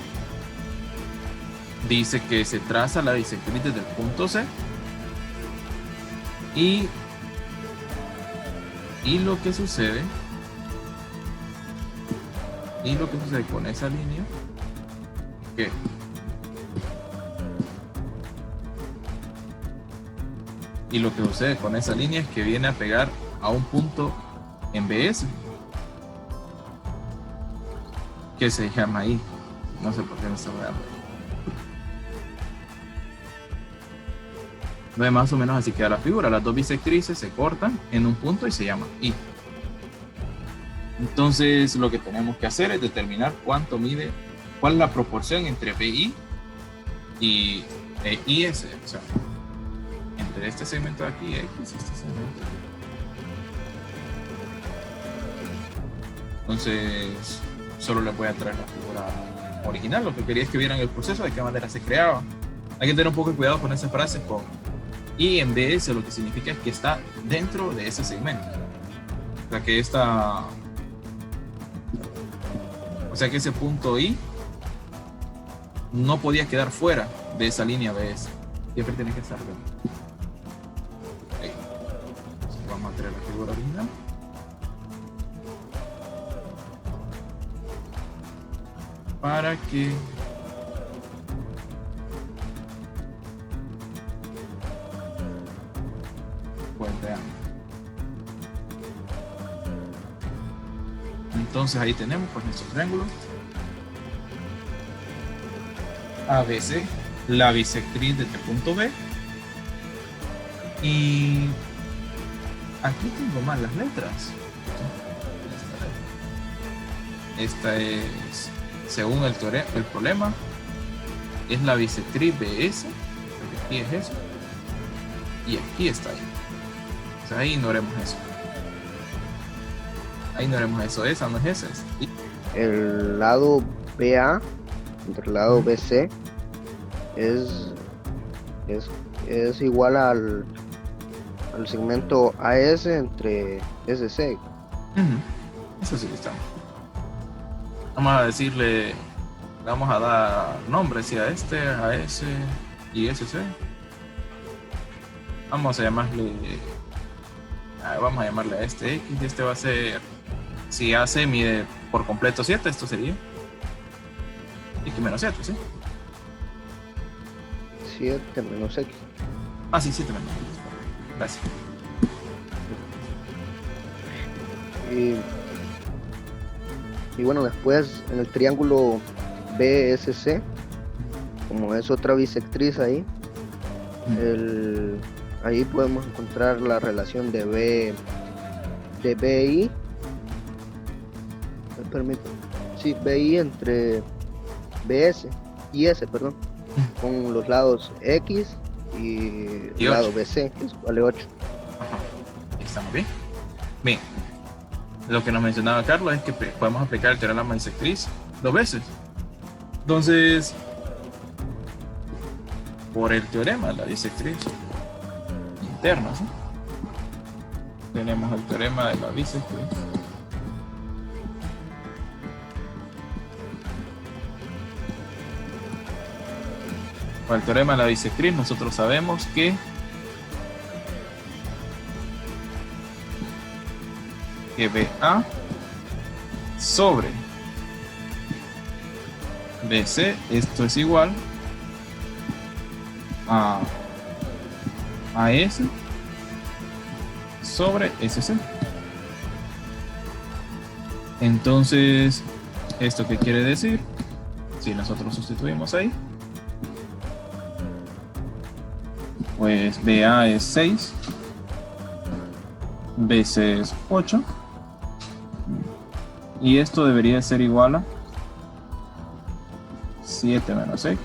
Speaker 1: dice que se traza la bisectriz desde el punto C. Y lo que sucede con esa línea es que viene a pegar a un punto en BS que se llama I. No sé por qué me está dando. Más o menos así queda la figura. Las dos bisectrices se cortan en un punto y se llama I. Entonces lo que tenemos que hacer es determinar cuál es la proporción entre BI y IS. O sea, entre este segmento de aquí, X, y este segmento. Entonces solo les voy a traer la figura original. Lo que quería es que vieran el proceso, de qué manera se creaba. Hay que tener un poco de cuidado con esas frases con I en BS, lo que significa es que está dentro de ese segmento. O sea que ese punto I no podía quedar fuera de esa línea BS. Siempre tiene que estar dentro. Ahí. Entonces vamos a traer la figura original. Para que pues vean. Entonces ahí tenemos pues nuestro triángulo ABC, la bisectriz de este punto B, y aquí tengo mal las letras. Esta es, según el problema, es la bisectriz BS, aquí es eso, y aquí está ahí. O sea, ahí ignoremos eso. Esa no es esa.
Speaker 4: El lado BA entre el lado BC es igual al segmento AS entre SC.
Speaker 1: Eso sí que está. Vamos a decirle, vamos a dar nombres a este, a S y SC. Vamos a llamarle a este X, y este va a ser, si AC mide por completo 7, esto sería X menos 7, ¿sí?
Speaker 4: 7 menos X.
Speaker 1: Ah, sí, 7 menos X. Gracias.
Speaker 4: Y bueno, después en el triángulo BSC, como es otra bisectriz ahí, ahí podemos encontrar la relación de BI, BI entre BS y S, perdón, con los lados X y el lado BC, que vale 8.
Speaker 1: Ajá. Estamos bien. Bien. Lo que nos mencionaba Carlos es que podemos aplicar el teorema bisectriz 2 veces. Entonces, por el teorema de la bisectriz interna, ¿sí? Tenemos el teorema de la bisectriz. Por el teorema de la bisectriz nosotros sabemos que BA sobre BC, esto es igual a S sobre SC. Entonces, ¿esto qué quiere decir? Si nosotros sustituimos ahí, pues BA es 6, BC es 8, y esto debería ser igual a 7 menos X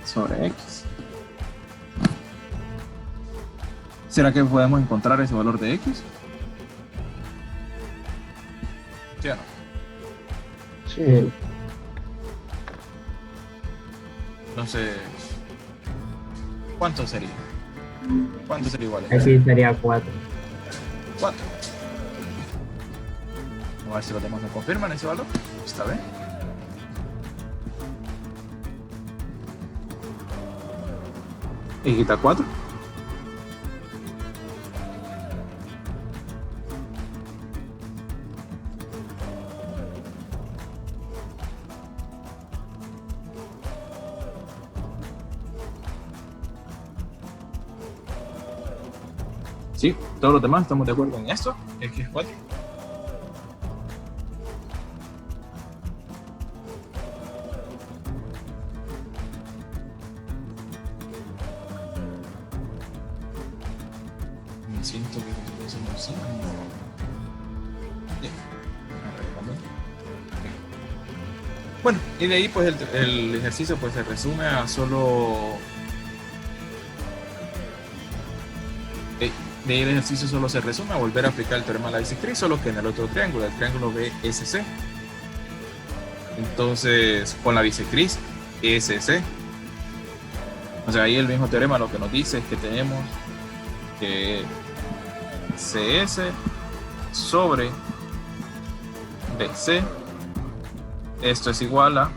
Speaker 1: sobre X. ¿Será que podemos encontrar ese valor de X? ¿Sí o no?
Speaker 4: Sí.
Speaker 1: Entonces, ¿cuánto sería? ¿Cuánto sería igual a esto?
Speaker 6: Aquí sería 4.
Speaker 1: 4. Vamos a ver si los demás me confirman ese valor. Está bien. Y quita 4. Sí, todos los demás estamos de acuerdo en esto. X es 4. Me siento que eso no sé. Bien. Bueno, y de ahí pues el ejercicio pues se resume a solo... De ahí el ejercicio solo se resume a volver a aplicar el teorema de la bisectriz, solo que en el otro triángulo, el triángulo BSC. Entonces, con la bisectriz ESC. O sea, ahí el mismo teorema lo que nos dice es que tenemos que CS sobre BC. Esto es igual a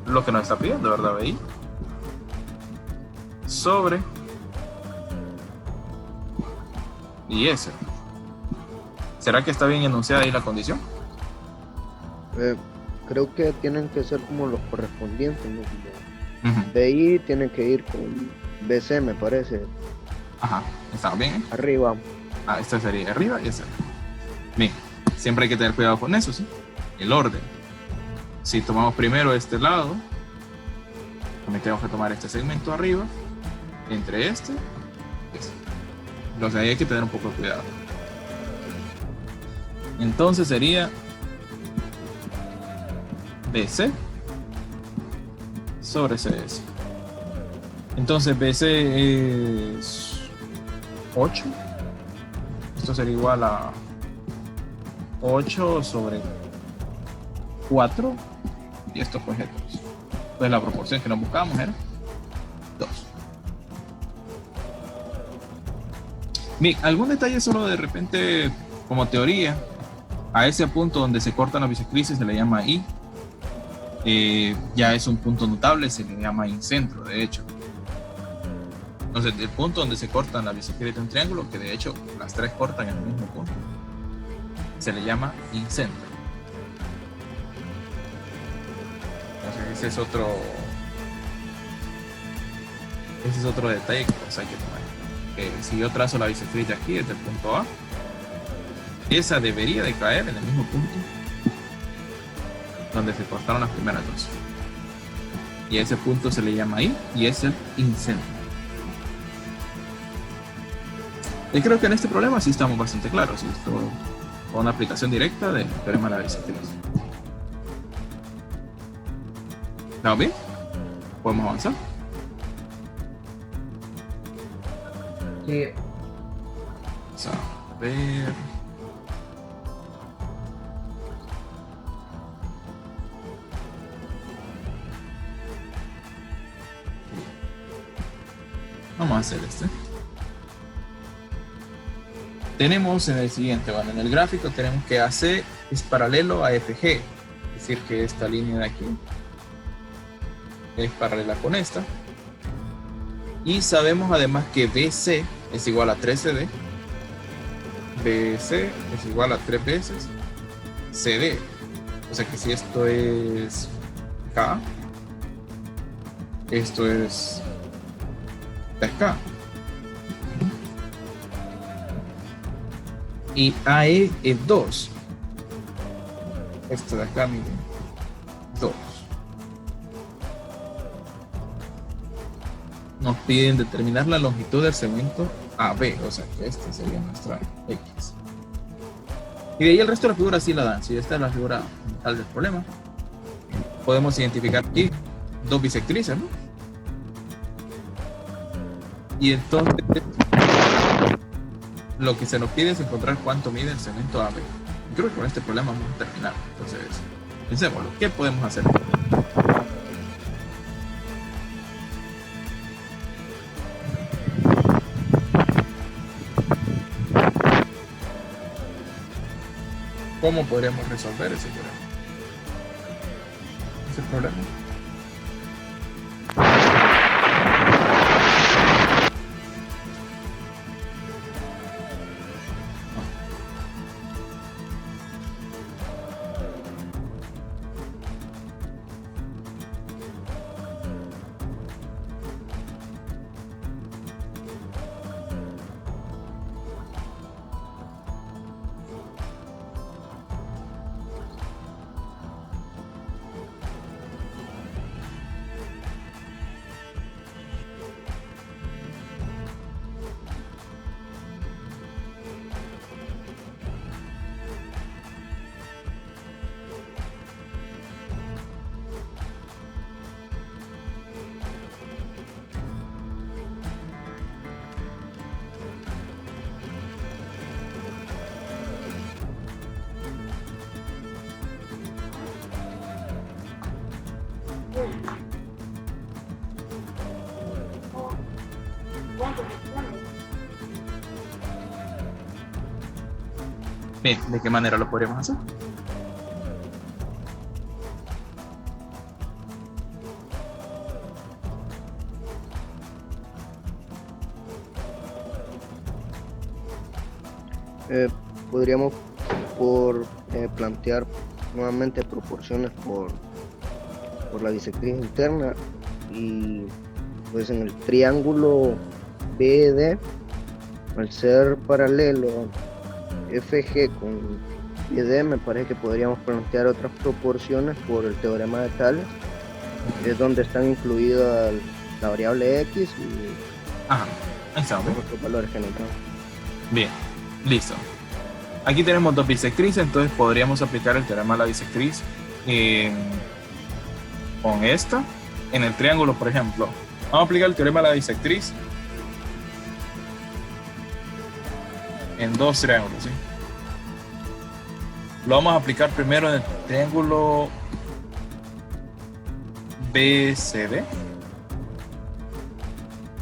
Speaker 1: lo que nos está pidiendo, ¿verdad? BI sobre y ese. ¿Será que está bien enunciada ahí la condición?
Speaker 4: Creo que tienen que ser como los correspondientes, ¿no? Como
Speaker 1: Uh-huh.
Speaker 4: BI tiene que ir con BC, me parece.
Speaker 1: Ajá, está bien, ¿eh?
Speaker 4: Arriba.
Speaker 1: Ah, esta sería arriba y esta. Bien, siempre hay que tener cuidado con eso, ¿sí? El orden. Si tomamos primero este lado, también tenemos que tomar este segmento arriba, entre este y este. Entonces ahí hay que tener un poco de cuidado. Entonces sería BC sobre CS. Entonces BC es 8. Esto sería igual a 8 sobre 4. Y esto pues es 2. Entonces la proporción que nos buscábamos era 2. Bien, algún detalle solo de repente como teoría. A ese punto donde se cortan las bisectrices se le llama I. Ya es un punto notable, se le llama incentro, de hecho. Entonces, el punto donde se cortan las bisectrices de un triángulo, que de hecho las tres cortan en el mismo punto, se le llama incentro. Entonces, ese es otro detalle que pues hay que tomar. Si yo trazo la bisectriz de aquí, desde el punto A, esa debería de caer en el mismo punto donde se cortaron las primeras dos. Y a ese punto se le llama I y es el incentro. Y creo que en este problema sí estamos bastante claros. Esto con una aplicación directa del teorema de la bisectriz. ¿Estamos bien? ¿Podemos avanzar?
Speaker 6: Sí.
Speaker 1: Vamos a ver. Vamos a hacer este. Tenemos en el siguiente, bueno, en el gráfico tenemos que AC es paralelo a FG, es decir que esta línea de aquí es paralela con esta. Y sabemos además que BC es igual a 3CD, BC es igual a 3 veces CD. O sea que si esto es K, esto es K. Y AE es 2. Esto de acá, miren, 2. Nos piden determinar la longitud del segmento AB, o sea que esta sería nuestra X. Y de ahí el resto de la figura sí la dan. Si esta es la figura tal del problema, podemos identificar aquí dos bisectrices, ¿no? Y entonces lo que se nos pide es encontrar cuánto mide el segmento AB. Creo que con este problema vamos a terminar. Entonces, pensémoslo. ¿Qué podemos hacer? ¿Cómo podríamos resolver ese problema? Ese problema. Bien, ¿de qué manera lo podríamos hacer?
Speaker 4: Podríamos plantear nuevamente proporciones por la bisectriz interna, y pues en el triángulo BED, al ser paralelo FG con BD, me parece que podríamos plantear otras proporciones por el teorema de Tales, que es donde están incluidas la variable X y
Speaker 1: Ajá, ahí estamos.
Speaker 4: los otros valores que necesitamos.
Speaker 1: Bien, listo. Aquí tenemos dos bisectrices, entonces podríamos aplicar el teorema de la bisectriz con esta. En el triángulo, por ejemplo, vamos a aplicar el teorema de la bisectriz en dos triángulos, ¿sí? Lo vamos a aplicar primero en el triángulo BCD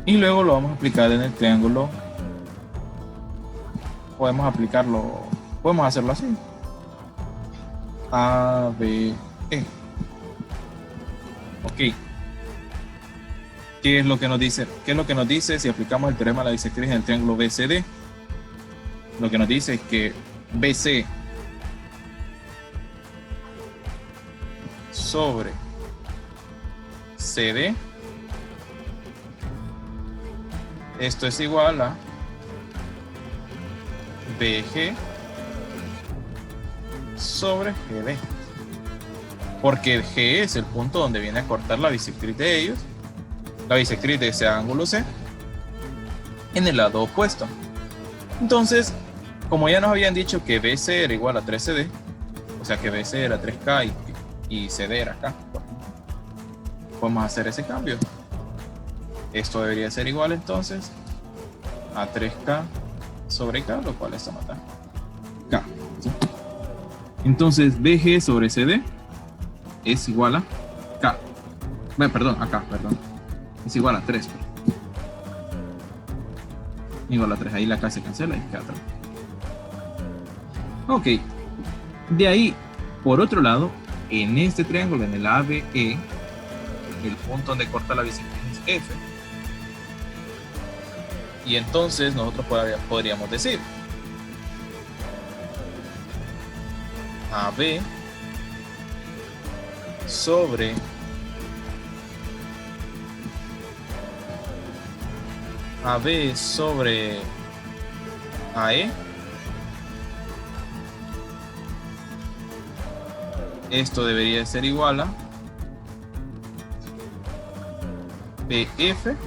Speaker 1: y luego lo vamos a aplicar en el triángulo. Podemos aplicarlo, podemos hacerlo así: ABE. Ok. ¿Qué es lo que nos dice? ¿Qué es lo que nos dice si aplicamos el teorema de la bisectriz en el triángulo BCD? Lo que nos dice es que BC sobre CD, esto es igual a BG sobre GD, porque el G es el punto donde viene a cortar la bisectriz de ellos, la bisectriz de ese ángulo C, en el lado opuesto. Entonces, como ya nos habían dicho que BC era igual a 3CD, o sea que BC era 3K y CD era K, podemos hacer ese cambio. Esto debería ser igual entonces a 3K sobre K, lo cual es matar K, ¿sí? Entonces BG sobre CD es igual a K. Bueno, perdón, acá, perdón. Es igual a 3. Igual a 3, ahí la K se cancela y queda 3. Ok. De ahí, por otro lado, en este triángulo, en el ABE, el punto donde corta la bisectriz es F. Y entonces nosotros podríamos decir AB sobre AB sobre AE, esto debería ser igual a BF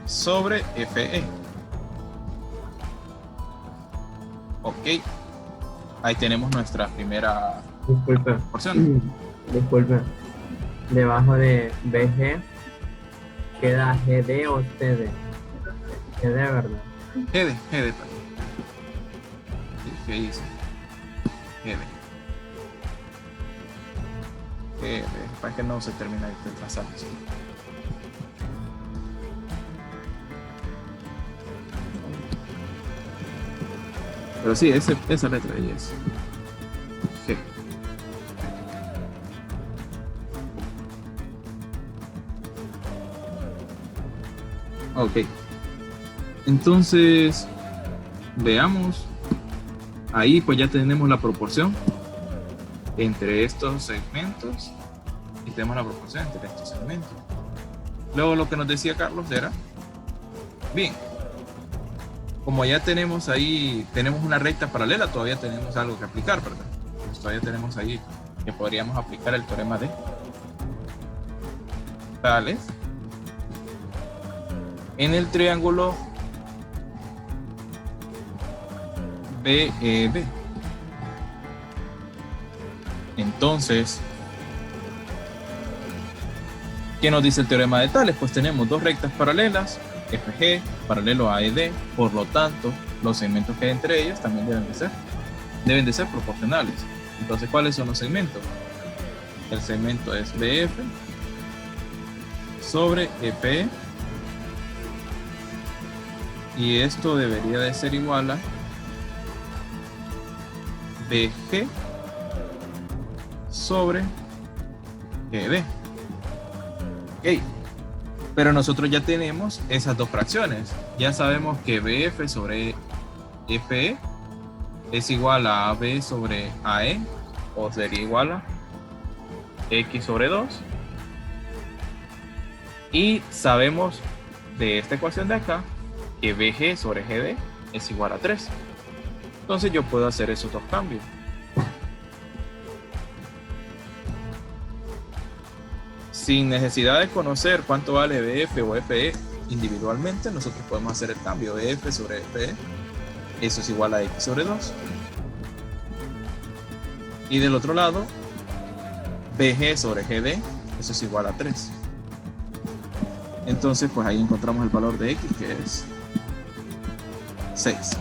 Speaker 1: sobre FE. Ok, ahí tenemos nuestra primera
Speaker 6: Disculpe.
Speaker 1: porción.
Speaker 6: Disculpe. debajo de BG queda GD o CD. GD, ¿verdad?
Speaker 1: GD también. Sí, ¿qué dice? GD. Para que no se termine de trazar. Pero sí, esa letra ahí es G. Ok. Entonces, veamos. Ahí pues ya tenemos la proporción entre estos segmentos y tenemos la proporción entre estos segmentos. Luego lo que nos decía Carlos era, bien, como ya tenemos ahí, tenemos una recta paralela, todavía tenemos algo que aplicar, ¿verdad? Pues todavía tenemos ahí que podríamos aplicar el teorema de Tales en el triángulo BEB. Entonces, ¿qué nos dice el teorema de Tales? Pues tenemos dos rectas paralelas, FG paralelo a ED, por lo tanto, los segmentos que hay entre ellas también deben de ser proporcionales. Entonces, ¿cuáles son los segmentos? El segmento es BF sobre EP, y esto debería de ser igual a BG sobre ED. Ok, pero nosotros ya tenemos esas dos fracciones. Ya sabemos que BF sobre FE es igual a AB sobre AE, o sería igual a X sobre 2. Y sabemos de esta ecuación de acá que BG sobre GD es igual a 3. Entonces yo puedo hacer esos dos cambios. Sin necesidad de conocer cuánto vale BF o FE individualmente, nosotros podemos hacer el cambio. BF sobre FE, eso es igual a X sobre 2. Y del otro lado, BG sobre GD, eso es igual a 3. Entonces, pues ahí encontramos el valor de X, que es 6.